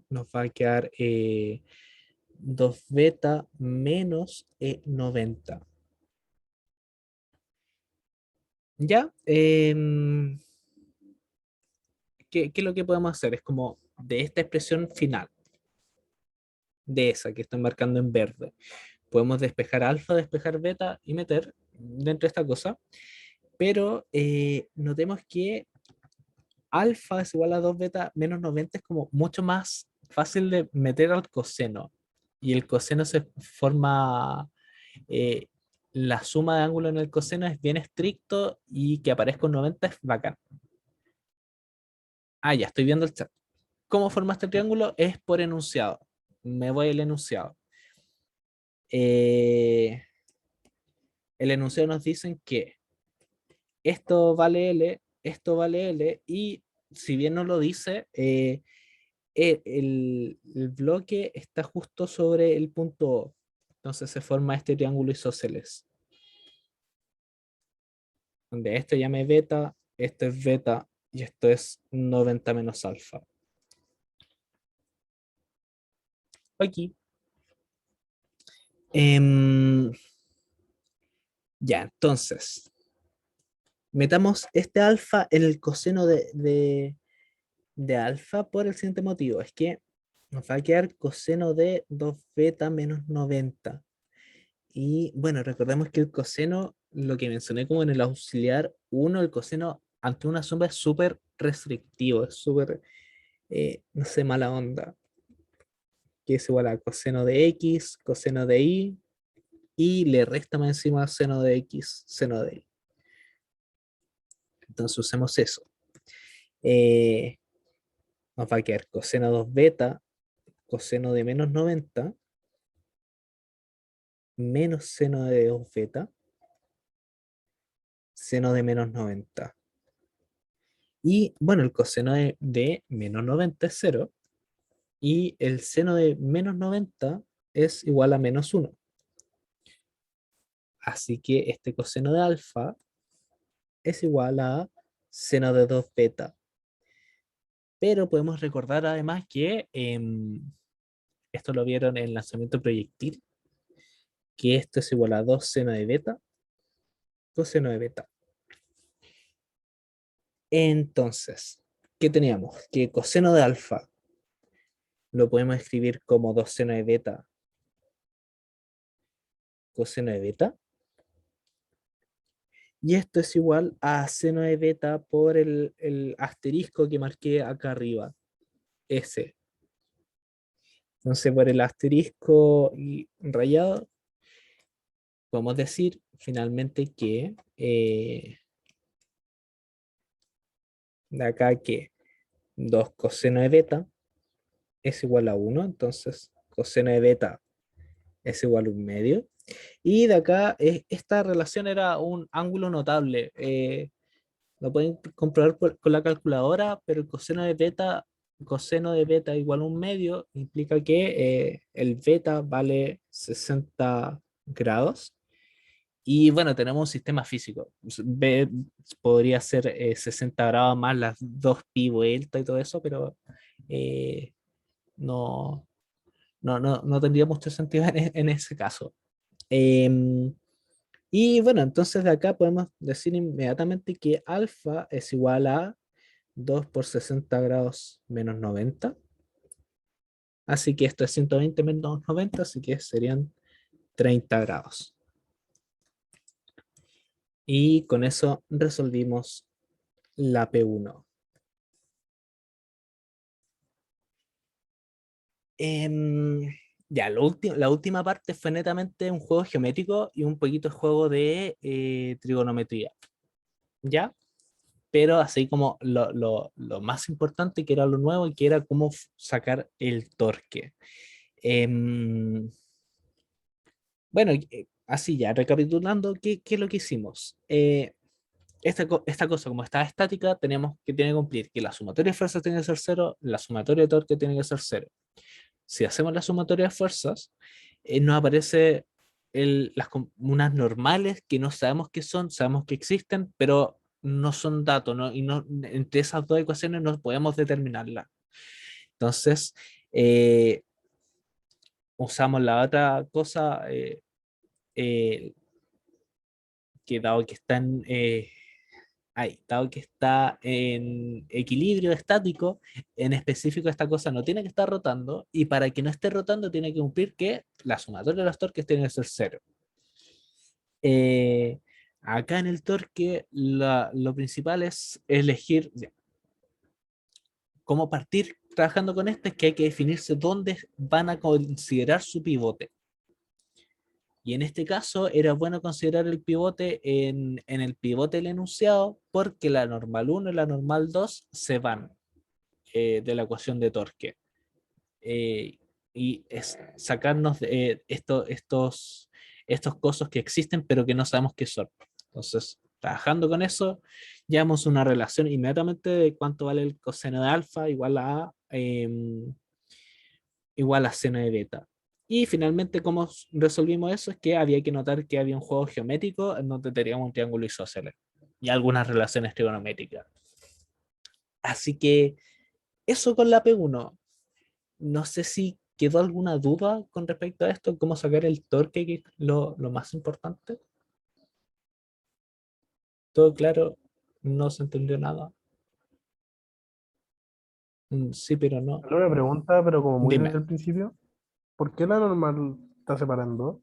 nos va a quedar 2 beta menos 90. ¿Ya? ¿Qué es lo que podemos hacer? Es como de esta expresión final, de esa que estoy marcando en verde. Podemos despejar alfa, despejar beta y meter dentro de esta cosa, pero notemos que alfa es igual a 2 beta menos 90 es como mucho más fácil de meter al coseno. Y el coseno se forma, eh, la suma de ángulos en el coseno es bien estricto y que aparezca un 90 es bacán. Ah, ya, estoy viendo el chat. ¿Cómo forma este triángulo? Es por enunciado. Me voy al enunciado. Eh, el enunciado nos dice que esto vale L, esto vale L, y si bien no lo dice, el bloque está justo sobre el punto O. Entonces se forma este triángulo isósceles, donde esto ya me beta, esto es beta y esto es 90 menos alfa. Aquí. Em, ya, entonces, metamos este alfa en el coseno de alfa por el siguiente motivo. Es que nos va a quedar coseno de 2 beta menos 90. Y bueno, recordemos que el coseno, lo que mencioné como en el auxiliar uno, el coseno ante una sombra es súper restrictivo, es súper, no sé, mala onda, que es igual a coseno de x, coseno de y le resta más encima seno de x, seno de y. Entonces usemos eso. Eh, nos va a quedar coseno 2 beta, coseno de menos 90, menos seno de 2 beta, seno de menos 90. Y bueno, el coseno de menos 90 es 0 y el seno de menos 90 es igual a menos 1. Así que este coseno de alfa es igual a seno de 2 beta. Pero podemos recordar además que esto lo vieron en el lanzamiento proyectil, que esto es igual a 2 seno de beta, coseno de beta. Entonces, ¿qué teníamos? Que coseno de alfa lo podemos escribir como 2 seno de beta, coseno de beta. Y esto es igual a seno de beta por el asterisco que marqué acá arriba, S. Entonces, por el asterisco y rayado, podemos decir finalmente que de acá que 2 coseno de beta es igual a 1, entonces coseno de beta es igual a 1/2. Y de acá, esta relación era un ángulo notable. Lo pueden comprobar con la calculadora, pero el coseno de beta igual a 1/2 implica que el beta vale 60 grados. Y bueno, tenemos un sistema físico. B podría ser 60 grados más las 2 pi vuelta y todo eso, pero eh, no, no tendría mucho sentido en ese caso. Em, y bueno, entonces de acá podemos decir inmediatamente que alfa es igual a 2 por 60 grados menos 90. Así que esto es 120 menos 90, así que serían 30 grados. Y con eso resolvimos la P1. Em, ya, la última parte fue netamente un juego geométrico y un poquito de juego de trigonometría. ¿Ya? Pero así como lo más importante, que era lo nuevo y que era cómo sacar el torque. Em, bueno, así ya, recapitulando, ¿qué es lo que hicimos? esta cosa, como está estática, tenemos que tiene que cumplir que la sumatoria de fuerzas tiene que ser cero, la sumatoria de torque tiene que ser cero. Si hacemos la sumatoria de fuerzas, nos aparece las comunas normales que no sabemos qué son, sabemos que existen, pero no son datos, ¿no? Y no, entre esas dos ecuaciones no podemos determinarlas. Entonces, eh, usamos la otra cosa, eh, que dado que están dado que está en equilibrio estático, en específico esta cosa no tiene que estar rotando, y para que no esté rotando tiene que cumplir que la sumatoria de los torques tiene que ser cero. Eh, Acá en el torque lo principal es elegir cómo partir trabajando con esto, es que hay que definirse dónde van a considerar su pivote. Y en este caso era bueno considerar el pivote en el pivote del enunciado, porque la normal uno y la normal 2 se van de la ecuación de torque. Eh, y es sacarnos de, estos cosas que existen pero que no sabemos qué son. Entonces, trabajando con eso, llevamos una relación inmediatamente de cuánto vale el coseno de alfa igual a seno de beta. Y finalmente, ¿cómo resolvimos eso? Es que había que notar que había un juego geométrico en donde teníamos un triángulo isósceles y algunas relaciones trigonométricas. Así que eso con la P1. No sé si quedó alguna duda con respecto a esto, cómo sacar el torque, que es lo más importante. Todo claro, no se entendió nada. Sí, pero no. Solo una pregunta, pero como muy desde Dime. el principio. ¿Por qué la normal está separando?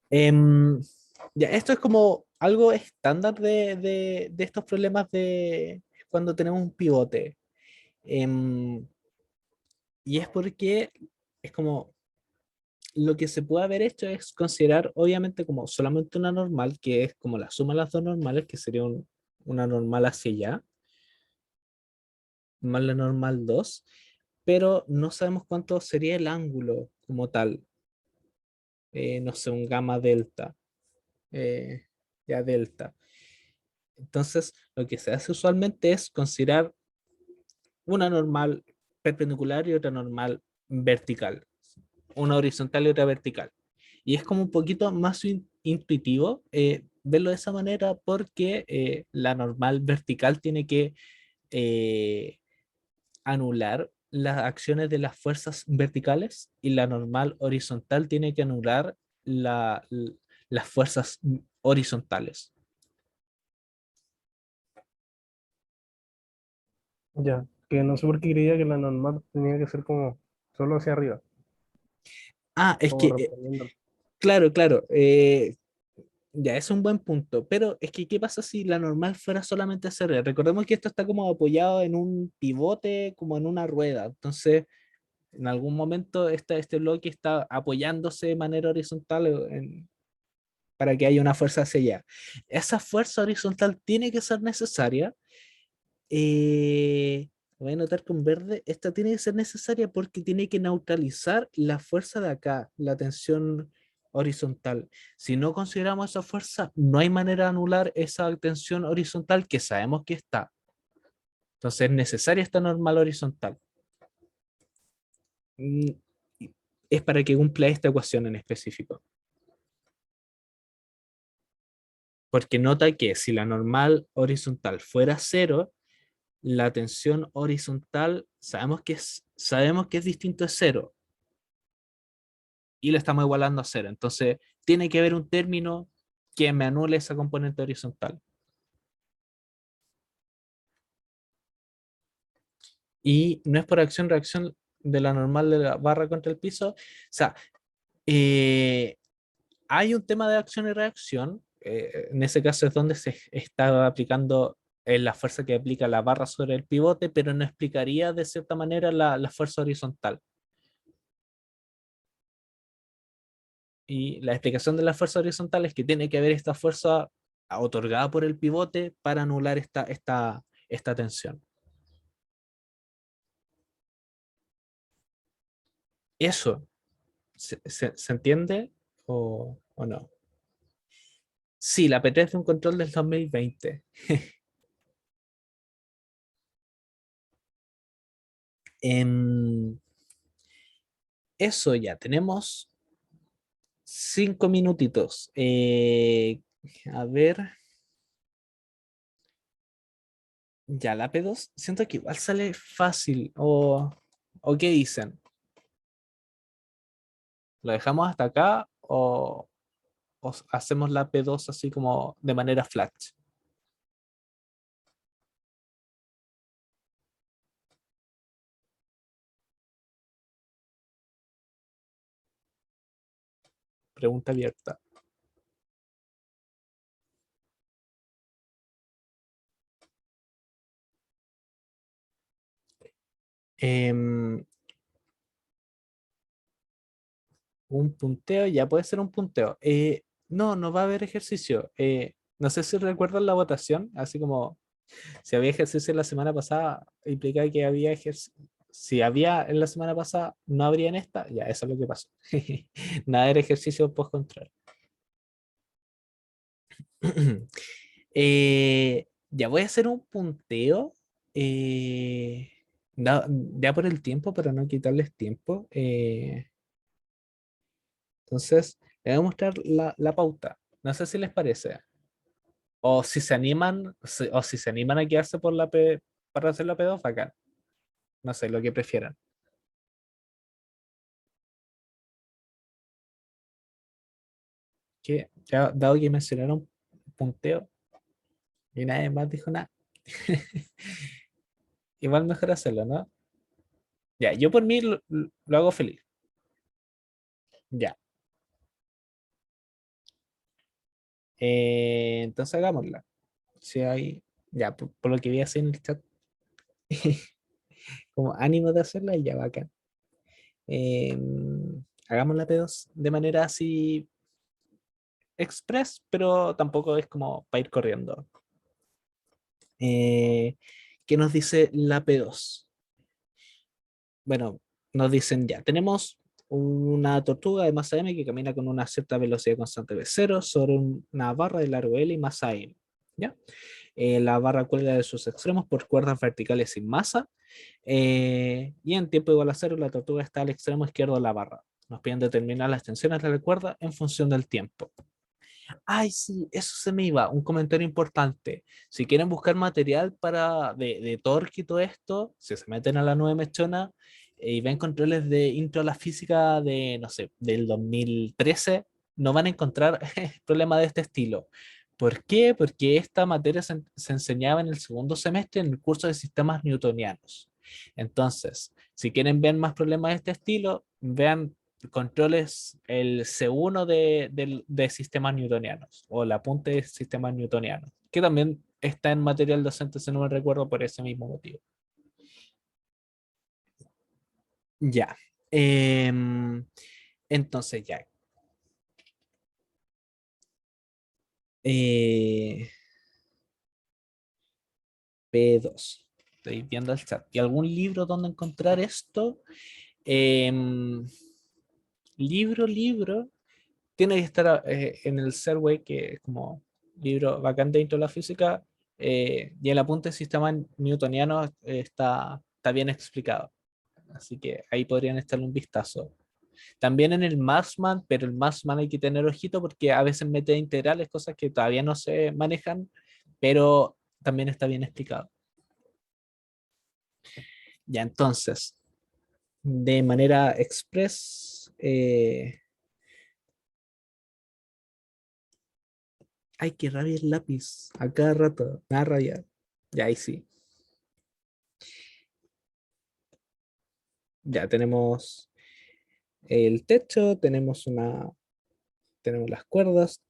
Em, ya, esto es como algo estándar de estos problemas de cuando tenemos un pivote. Em, y es porque es como lo que se puede haber hecho es considerar, obviamente, como solamente una normal, que es como la suma de las dos normales, que sería una normal hacia allá, más la normal 2, pero no sabemos cuánto sería el ángulo como tal. No sé, un gamma delta, eh, ya delta. Entonces, lo que se hace usualmente es considerar una normal perpendicular y otra normal vertical, una horizontal y otra vertical. Y es como un poquito más intuitivo verlo de esa manera, porque la normal vertical tiene que eh, anular las acciones de las fuerzas verticales, y la normal horizontal tiene que anular las fuerzas horizontales. Ya, que no sé por qué creía que la normal tenía que ser como solo hacia arriba, Es como que, respondiendo. claro, claro, ya es un buen punto, pero es que ¿qué pasa si la normal fuera solamente CR? Recordemos que esto está como apoyado en un pivote, como en una rueda, entonces en algún momento este bloque está apoyándose de manera horizontal para que haya una fuerza hacia allá. Esa fuerza horizontal tiene que ser necesaria. Eh, Voy a notar con verde, esta tiene que ser necesaria porque tiene que neutralizar la fuerza de acá, la tensión horizontal. Si no consideramos esa fuerza, no hay manera de anular esa tensión horizontal que sabemos que está. Entonces es necesaria esta normal horizontal. Mm, Es para que cumpla esta ecuación en específico. Porque nota que si la normal horizontal fuera cero, la tensión horizontal sabemos que es distinto de cero, y lo estamos igualando a cero. Entonces, tiene que haber un término que me anule esa componente horizontal. Y no es por acción-reacción de la normal de la barra contra el piso. O sea, eh, hay un tema de acción y reacción. En ese caso es donde se está aplicando la fuerza que aplica la barra sobre el pivote, pero no explicaría de cierta manera la fuerza horizontal. Y la explicación de la fuerza horizontal es que tiene que haber esta fuerza otorgada por el pivote para anular esta tensión. Eso, ¿se entiende o no? Sí, la P3 es un control del 2020. Em, eso ya, tenemos 5 minutitos. A ver, ya la P2, siento que igual sale fácil. ¿O qué dicen? ¿Lo dejamos hasta acá o hacemos la P2 así como de manera flat? Pregunta abierta. Em, un punteo, ya puede ser un punteo. No, no va a haber ejercicio. No sé si recuerdan la votación, así como si había ejercicio la semana pasada, implica que había ejercicio. Si había en la semana pasada, no habría en esta, ya, eso es lo que pasó. Nada era ejercicio post control. Ya voy a hacer un punteo. eh, ya por el tiempo, para no quitarles tiempo. Entonces, les voy a mostrar la pauta. No sé si les parece. O si se animan, o si se animan a quedarse por la P, para hacer la P2, bacán. No sé, lo que prefieran. Que ya, dado que mencionaron punteo y nadie más dijo nada, igual mejor hacerlo, ¿no? Ya, yo por mí lo hago feliz. Ya. Entonces hagámosla. Si hay, ya, por lo que vi así en el chat, como ánimo de hacerla, ya bacán. Hagamos la P2 de manera así express, pero tampoco es como para ir corriendo. ¿Qué nos dice la P2? Bueno, nos dicen ya, tenemos una tortuga de masa m que camina con una cierta velocidad constante de cero sobre una barra de largo L y masa m. ¿Ya? La barra cuelga de sus extremos por cuerdas verticales sin masa. Y en tiempo igual a cero, la tortuga está al extremo izquierdo de la barra. Nos piden determinar las tensiones de la cuerda en función del tiempo. Ay, sí, eso se me iba. Un comentario importante. Si quieren buscar material de torque y todo esto, si se meten a la 9 mechona y ven controles de intro a la física de, no sé, del 2013, no van a encontrar problemas de este estilo. ¿Por qué? Porque esta materia se enseñaba en el segundo semestre en el curso de sistemas newtonianos. Entonces, si quieren ver más problemas de este estilo, vean controles el C1 de sistemas newtonianos o el apunte de sistemas newtonianos, que también está en material docente, si no me recuerdo, por ese mismo motivo. Ya. Em, entonces, ya. Eh, P2. Estoy viendo el chat. ¿Y algún libro donde encontrar esto? Em, libro. Tiene que estar en el Serway, que es como libro bacán dentro de la física, y el apunte del sistema newtoniano está bien explicado. Así que ahí podrían echarle un vistazo. También en el Mathman, pero el Mathman hay que tener ojito porque a veces mete integrales, cosas que todavía no se manejan, pero también está bien explicado. Ya entonces, de manera express, ay, qué rabia el lápiz, a cada rato, me da rabia. Ya ahí sí. Ya tenemos el techo, tenemos las cuerdas,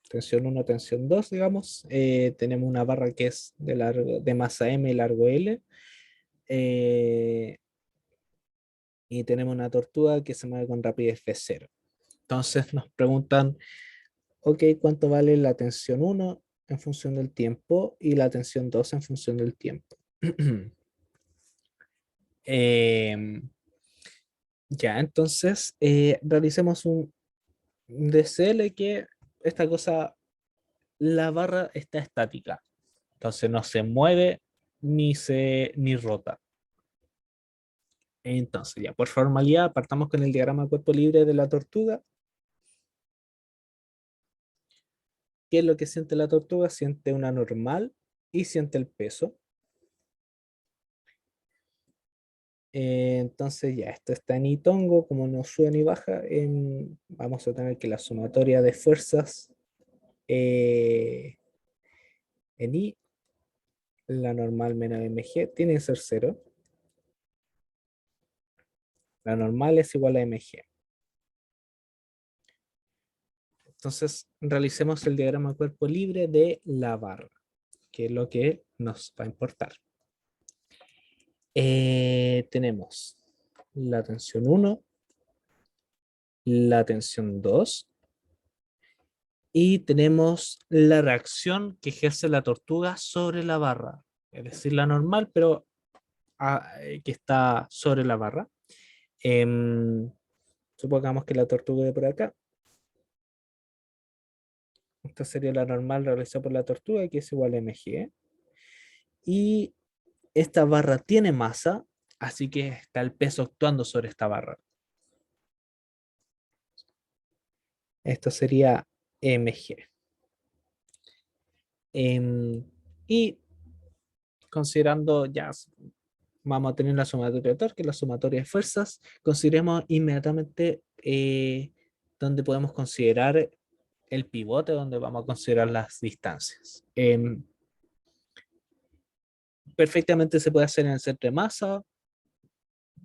tensión uno, tensión 2, digamos. Tenemos una barra que es de masa M, largo L. eh, y tenemos una tortuga que se mueve con rapidez v cero. Entonces nos preguntan, ok, ¿cuánto vale la tensión uno en función del tiempo y la tensión 2 en función del tiempo? Ya, entonces realicemos un DCL que esta cosa la barra está estática. Entonces no se mueve ni rota. Entonces, ya por formalidad, partamos con el diagrama de cuerpo libre de la tortuga. ¿Qué es lo que siente la tortuga? Siente una normal y siente el peso. Entonces ya, esto está en Itongo, como no sube ni baja, vamos a tener que la sumatoria de fuerzas en I, la normal menos mg, tiene que ser cero. La normal es igual a mg. Entonces, realicemos el diagrama cuerpo libre de la barra, que es lo que nos va a importar. Tenemos la tensión 1, la tensión 2, y tenemos la reacción que ejerce la tortuga sobre la barra, es decir, la normal, pero que está sobre la barra. Supongamos que la tortuga de por acá. Esta sería la normal realizada por la tortuga, que es igual a mg. Y esta barra tiene masa, así que está el peso actuando sobre esta barra. Esto sería mg. Y considerando ya, vamos a tener la sumatoria de torque, la sumatoria de fuerzas, consideremos inmediatamente donde podemos considerar el pivote, donde vamos a considerar las distancias. Perfectamente se puede hacer en el centro de masa,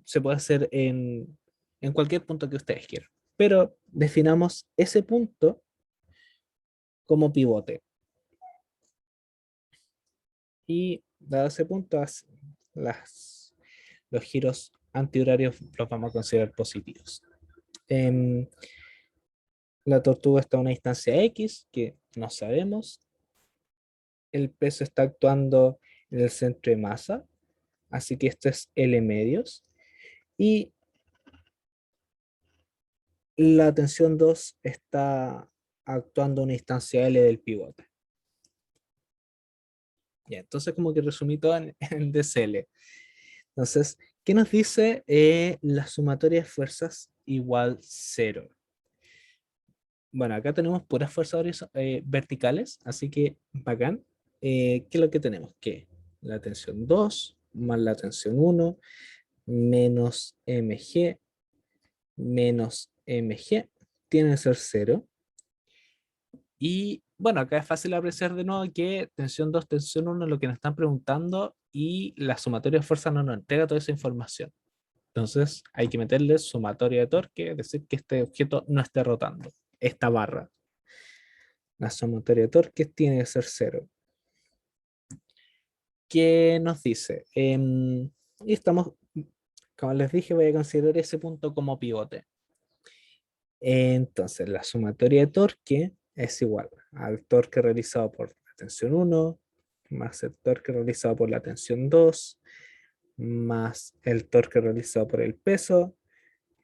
se puede hacer en cualquier punto que ustedes quieran, pero definamos ese punto como pivote. Y dado ese punto, los giros antihorarios los vamos a considerar positivos. La tortuga está a una distancia X, que no sabemos. El peso está actuando en el centro de masa, así que esto es L medios. Y la tensión 2 está actuando a una distancia L del pivote. Ya, entonces como que resumí todo en DCL. Entonces, ¿qué nos dice la sumatoria de fuerzas igual 0? Bueno, acá tenemos puras fuerzas verticales, así que bacán. ¿Qué es lo que tenemos? Que la tensión 2 más la tensión 1 menos mg menos mg tiene que ser 0. Y bueno, acá es fácil apreciar de nuevo que tensión 2, tensión 1 es lo que nos están preguntando y la sumatoria de fuerza no nos entrega toda esa información. Entonces hay que meterle sumatoria de torque, es decir, que este objeto no esté rotando, esta barra. La sumatoria de torque tiene que ser 0. ¿Qué nos dice? Y estamos, como les dije, voy a considerar ese punto como pivote. Entonces, la sumatoria de torque es igual al torque realizado por la tensión 1, más el torque realizado por la tensión 2, más el torque realizado por el peso,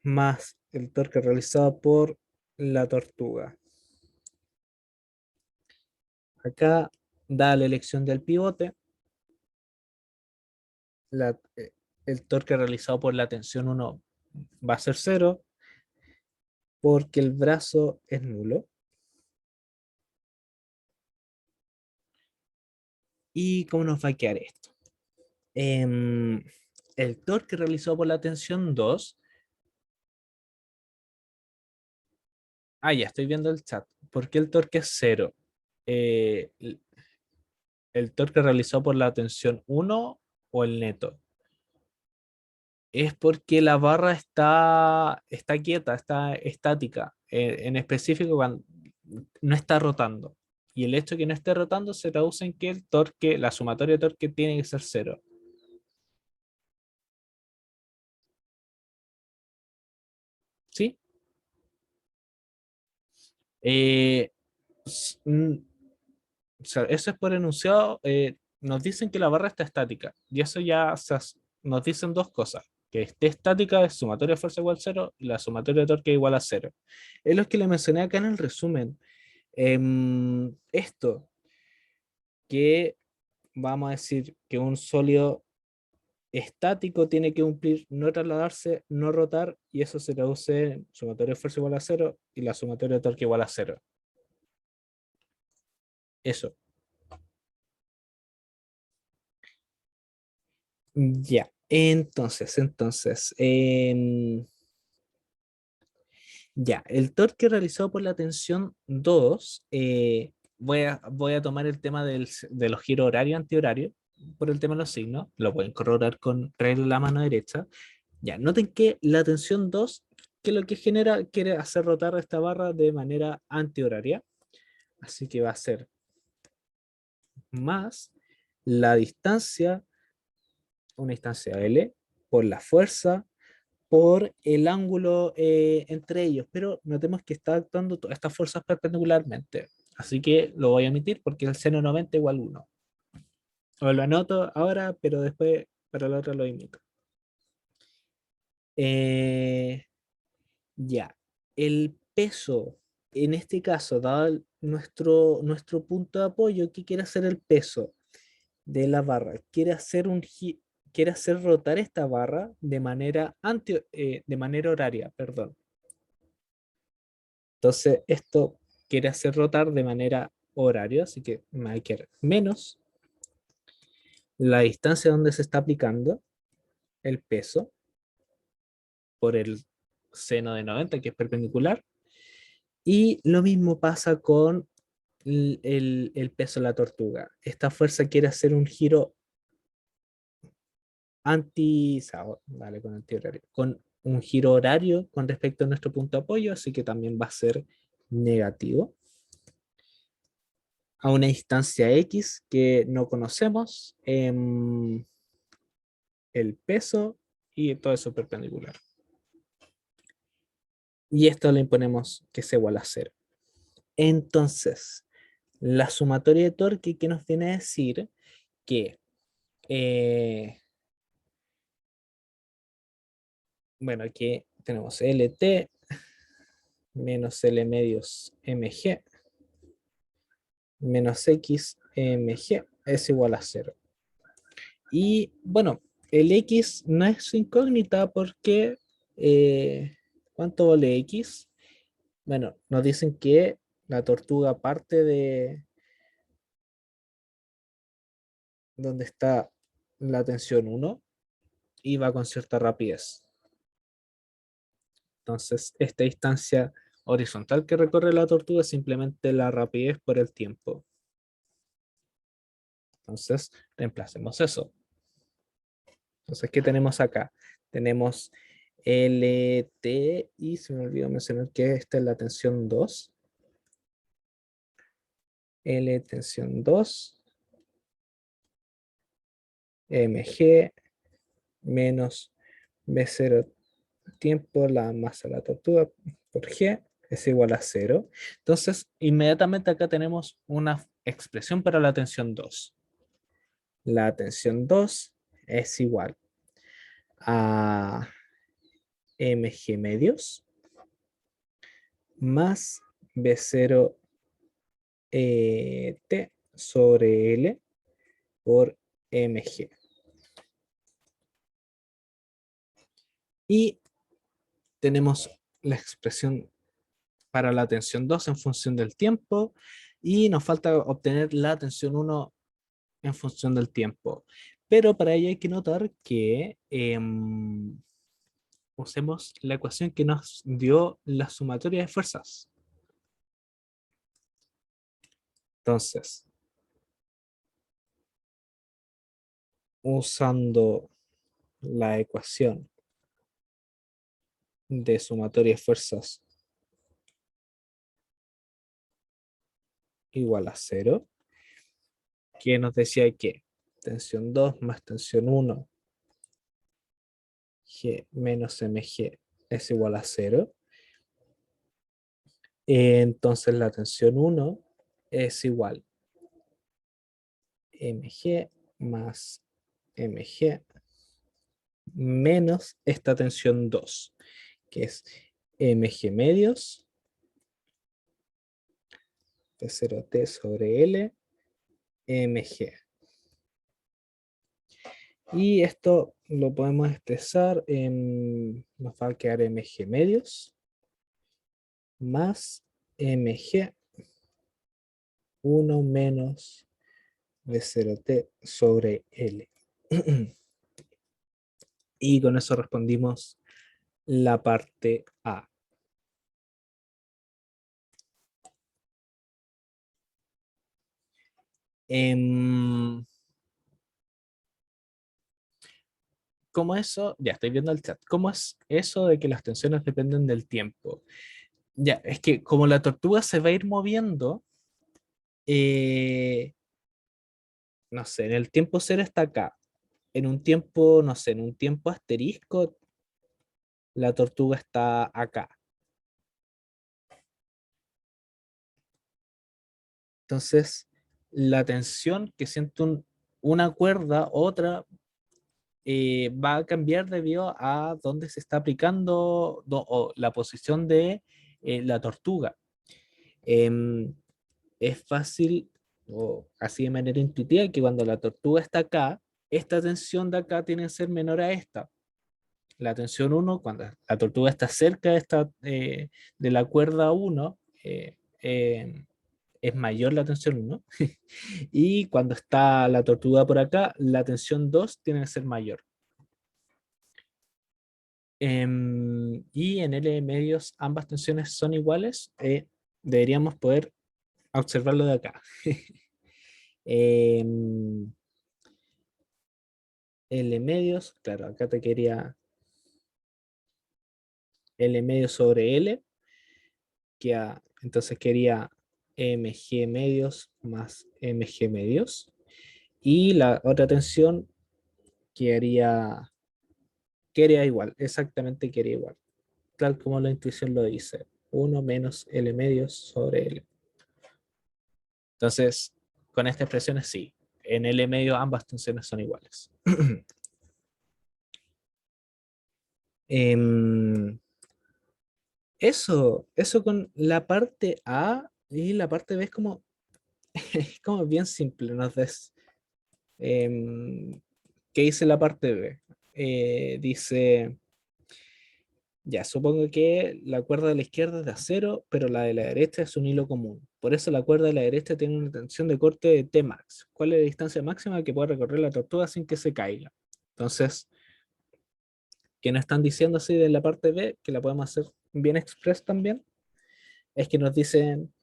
más el torque realizado por la tortuga. Acá da la elección del pivote, la, el torque realizado por la tensión 1 va a ser 0 porque el brazo es nulo. ¿Y cómo nos va a quedar esto? El torque realizado por la tensión 2. Ya estoy viendo el chat. ¿Por qué el torque es 0? El torque realizado por la tensión 1 o el neto. Es porque la barra está quieta, está estática. En específico, cuando no está rotando. Y el hecho de que no esté rotando se traduce en que el torque, la sumatoria de torque tiene que ser 0. ¿Sí? Eh, o sea, eso es por enunciado. Nos dicen que la barra está estática. Y eso ya nos dicen dos cosas. Que esté estática es sumatoria de fuerza igual a 0 y la sumatoria de torque igual a 0. Es lo que le mencioné acá en el resumen. Esto que vamos a decir que un sólido estático tiene que cumplir no trasladarse, no rotar, y eso se traduce en sumatorio de fuerza igual a cero y la sumatoria de torque igual a cero. Eso. Ya. Ya, el torque realizado por la tensión 2, voy a tomar el tema de los giros horario antihorario por el tema de los signos, lo pueden corroborar con regla en la mano derecha. Ya, noten que la tensión 2, que lo que genera, quiere hacer rotar esta barra de manera antihoraria, así que va a ser más la distancia, una distancia L, por la fuerza, por el ángulo entre ellos, pero notemos que está actuando todas estas fuerzas perpendicularmente. Así que lo voy a omitir porque el seno 90 igual 1. O lo anoto ahora, pero después para la otra lo imito. Eh, ya, el peso, en este caso, dado nuestro punto de apoyo, ¿qué quiere hacer el peso de la barra? Quiere hacer rotar esta barra de manera, de manera horaria, perdón. Entonces, esto quiere hacer rotar de manera horaria, así que me hay que menos la distancia donde se está aplicando el peso por el seno de 90, que es perpendicular. Y lo mismo pasa con el peso de la tortuga. Esta fuerza quiere hacer un giro vale, con antihorario, con un giro horario con respecto a nuestro punto de apoyo, así que también va a ser negativo a una distancia X que no conocemos, el peso y todo eso perpendicular. Y esto le imponemos que sea igual a cero. Entonces, la sumatoria de torque que nos viene a decir que, bueno, aquí tenemos LT menos L medios mg menos X mg es igual a cero. Y bueno, el X no es incógnita porque ¿cuánto vale X? Bueno, nos dicen que la tortuga parte de donde está la tensión 1 y va con cierta rapidez. Entonces, esta distancia horizontal que recorre la tortuga es simplemente la rapidez por el tiempo. Entonces, reemplacemos eso. Entonces, ¿qué tenemos acá? Tenemos LT y se me olvidó mencionar que esta es la tensión 2. L tensión 2 mg menos B0 tiempo, la masa de la tortuga por G es igual a 0. Entonces, inmediatamente acá tenemos una expresión para la tensión 2. La tensión 2 es igual a mg medios más B0 T sobre L por mg. Y tenemos la expresión para la tensión 2 en función del tiempo y nos falta obtener la tensión 1 en función del tiempo. Pero para ello hay que notar que usemos la ecuación que nos dio la sumatoria de fuerzas. Entonces, usando la ecuación de sumatoria de fuerzas igual a cero, que nos decía que tensión 2 más tensión 1, G menos mg es igual a cero. Entonces la tensión 1 es igual mg más mg menos esta tensión 2, que es mg medios B0T sobre L, mg. Y esto lo podemos expresar en, nos va a quedar mg medios más mg 1 menos B0T sobre L. Y con eso respondimos la parte A. ¿Cómo eso? Ya estoy viendo el chat. ¿Cómo es eso de que las tensiones dependen del tiempo? Ya, es que como la tortuga se va a ir moviendo, eh, no sé, en el tiempo cero está acá. En un tiempo, no sé, en un tiempo asterisco, la tortuga está acá. Entonces, la tensión que siente una cuerda, otra, va a cambiar debido a dónde se está aplicando o la posición de la tortuga. Em, es fácil, o así de manera intuitiva, que cuando la tortuga está acá, esta tensión de acá tiene que ser menor a esta. La tensión uno cuando la tortuga está cerca de la cuerda uno, es mayor la tensión uno. Y cuando está la tortuga por acá, la tensión 2 tiene que ser mayor. Y en L medios ambas tensiones son iguales, deberíamos poder observarlo de acá. Em, L medios, claro, acá te quería L medios sobre L, que entonces quería mg medios más mg medios. Y la otra tensión quedaría igual, exactamente quedaría igual, tal como la intuición lo dice, uno menos L medios sobre L. Entonces, con esta expresión sí, en L medio ambas tensiones son iguales. Em, eso con la parte A y la parte B es como bien simple. Em, ¿Qué dice la parte B? Dice, ya, supongo que la cuerda de la izquierda es de acero, pero la de la derecha es un hilo común. Por eso la cuerda de la derecha tiene una tensión de corte de Tmax. ¿Cuál es la distancia máxima que puede recorrer la tortuga sin que se caiga? Entonces, ¿qué nos están diciendo así de la parte B, que la podemos hacer bien express también? Es que nos dicen,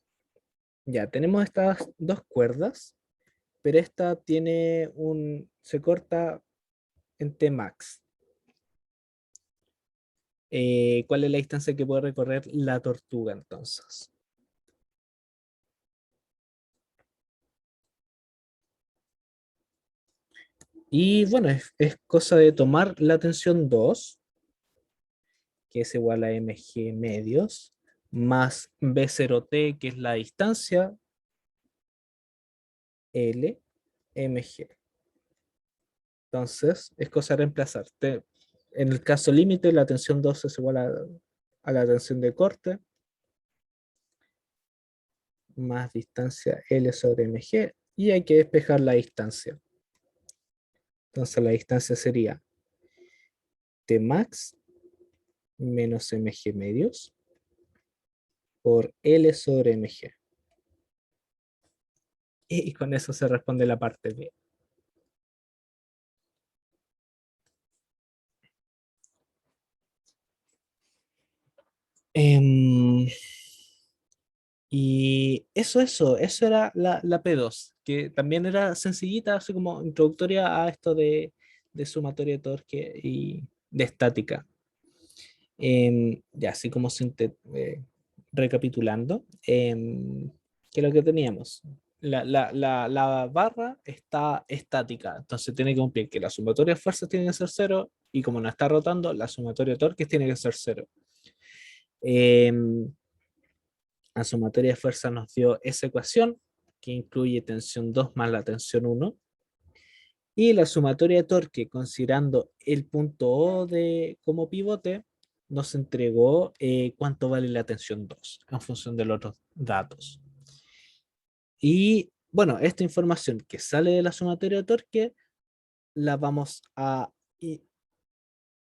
ya, tenemos estas dos cuerdas, pero esta se corta en Tmax. ¿Cuál es la distancia que puede recorrer la tortuga entonces? Y bueno, es cosa de tomar la tensión 2, que es igual a mg medios, más b0t, que es la distancia, L, mg. Entonces, es cosa de reemplazar. En el caso límite, la tensión 2 es igual a la tensión de corte, más distancia L sobre mg, y hay que despejar la distancia. Entonces, la distancia sería Tmax menos mg medios por L sobre mg. Y con eso se responde la parte B. Em, y eso era la P2, que también era sencillita, así como introductoria a esto de sumatoria de torque y de estática. Ya, así como recapitulando, ¿qué es lo que teníamos? La barra está estática, entonces tiene que cumplir que la sumatoria de fuerzas tiene que ser cero, y como no está rotando, la sumatoria de torques tiene que ser cero. Em, la sumatoria de fuerzas nos dio esa ecuación, que incluye tensión 2 más la tensión 1. Y la sumatoria de torque, considerando el punto O como pivote, nos entregó cuánto vale la tensión 2 en función de los otros datos. Y bueno, esta información que sale de la sumatoria de torque la vamos a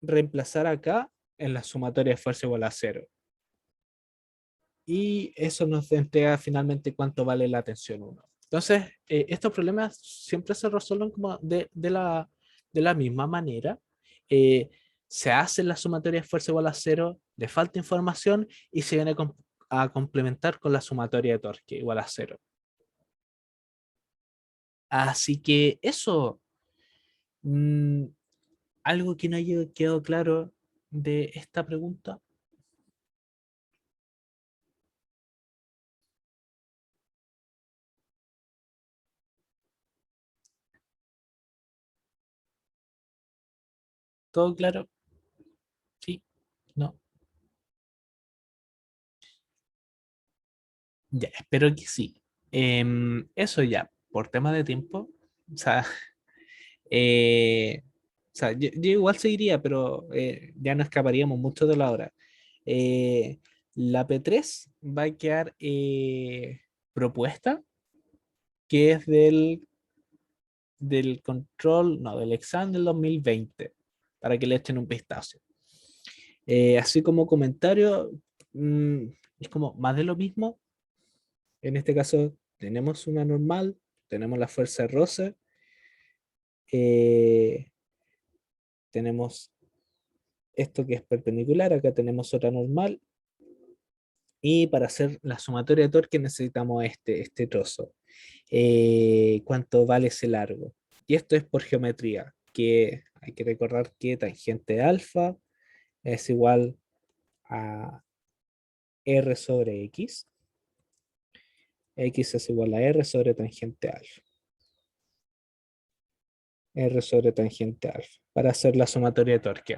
reemplazar acá en la sumatoria de fuerza igual a cero. Y eso nos entrega finalmente cuánto vale la tensión 1. Entonces, estos problemas siempre se resuelven como de la misma manera. Eh, Se hace la sumatoria de fuerza igual a cero, le falta información y se viene a complementar con la sumatoria de torque igual a cero. Así que eso, mm, algo que no haya quedado claro de esta pregunta. ¿Todo claro? Sí, no. Ya, espero que sí. Eso ya, por tema de tiempo. O sea, yo igual seguiría, pero ya no escaparíamos mucho de la hora. Eh, la P3 va a quedar propuesta, que es del control, no, del examen del 2020 para que le echen un vistazo. Así como comentario, mm, es como más de lo mismo. En este caso tenemos una normal, tenemos la fuerza de roce, eh, tenemos esto que es perpendicular, acá tenemos otra normal, y para hacer la sumatoria de torque necesitamos este trozo. ¿Cuánto vale ese largo? Y esto es por geometría, que hay que recordar que tangente alfa es igual a r sobre x. X es igual a r sobre tangente alfa. R sobre tangente alfa. Para hacer la sumatoria de torque.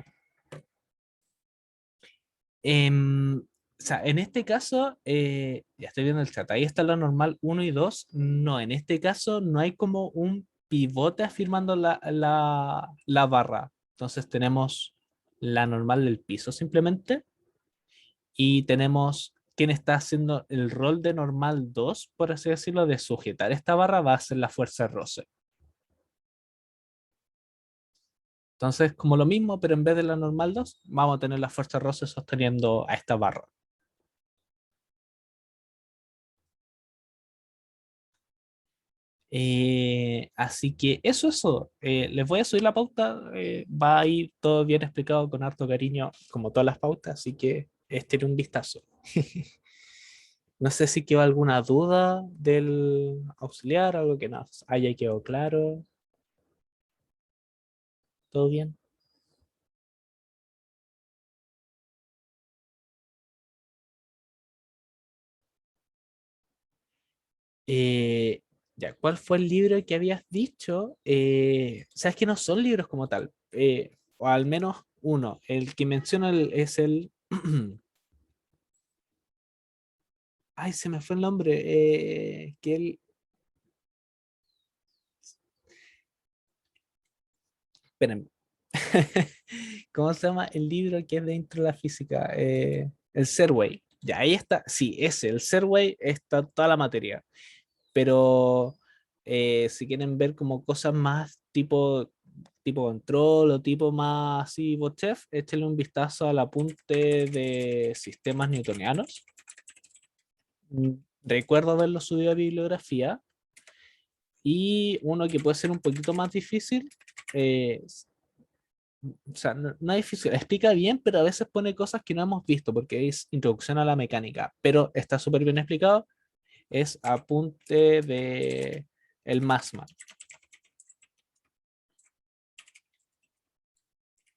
O sea, en este caso, ya estoy viendo el chat, ahí está la normal uno y 2. No, en este caso no hay como un pivote afirmando la barra. Entonces tenemos la normal del piso simplemente y tenemos quien está haciendo el rol de normal 2 por así decirlo, de sujetar esta barra, va a ser la fuerza de roce. Entonces, como lo mismo, pero en vez de la normal 2 vamos a tener la fuerza de roce sosteniendo a esta barra. Así que eso. Les voy a subir la pauta. Va a ir todo bien explicado con harto cariño, como todas las pautas. Así que este un vistazo. No sé si quedó alguna duda del auxiliar, algo que nos haya quedado claro. ¿Todo bien? Eh, ya, ¿cuál fue el libro que habías dicho? Sabes que no son libros como tal, o al menos uno. El que menciona es el. Ay, se me fue el nombre. Que él. Espérenme. ¿Cómo se llama el libro que es dentro de la física? El Serway. Ya, ahí está. Sí, ese, el Serway está toda la materia. Pero si quieren ver como cosas más tipo control o tipo más así, chef, échenle un vistazo al apunte de sistemas newtonianos. Mm, Recuerdo haberlo subido a bibliografía. Y uno que puede ser un poquito más difícil, eh, o sea, no es difícil, explica bien, pero a veces pone cosas que no hemos visto porque es introducción a la mecánica, pero está súper bien explicado. Es apunte de el MASMA,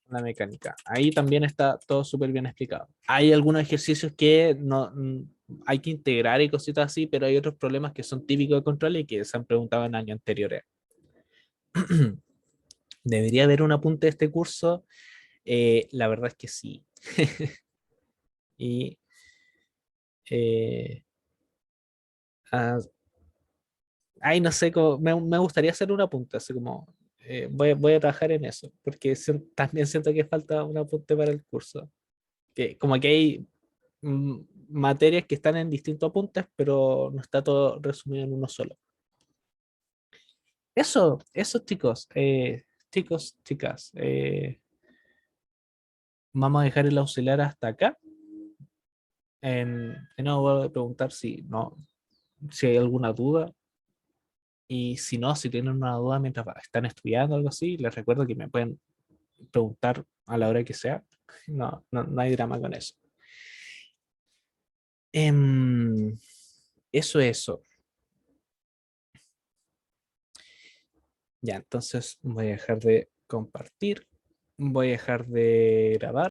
la mecánica. Ahí también está todo súper bien explicado. Hay algunos ejercicios que no hay que integrar y cositas así, pero hay otros problemas que son típicos de control y que se han preguntado en años anteriores. ¿Debería haber un apunte de este curso? La verdad es que sí. Y eh, ah, ay, no sé, me gustaría hacer un apunte, así como voy a trabajar en eso, porque también siento que falta un apunte para el curso. Que como que hay materias que están en distintos apuntes, pero no está todo resumido en uno solo. Eso chicos, chicos, chicas, vamos a dejar el auxiliar hasta acá. No voy a preguntar si hay alguna duda. Y si no, si tienen una duda mientras están estudiando o algo así, les recuerdo que me pueden preguntar a la hora que sea. No hay drama con eso. Em, eso. Ya, entonces voy a dejar de compartir. Voy a dejar de grabar.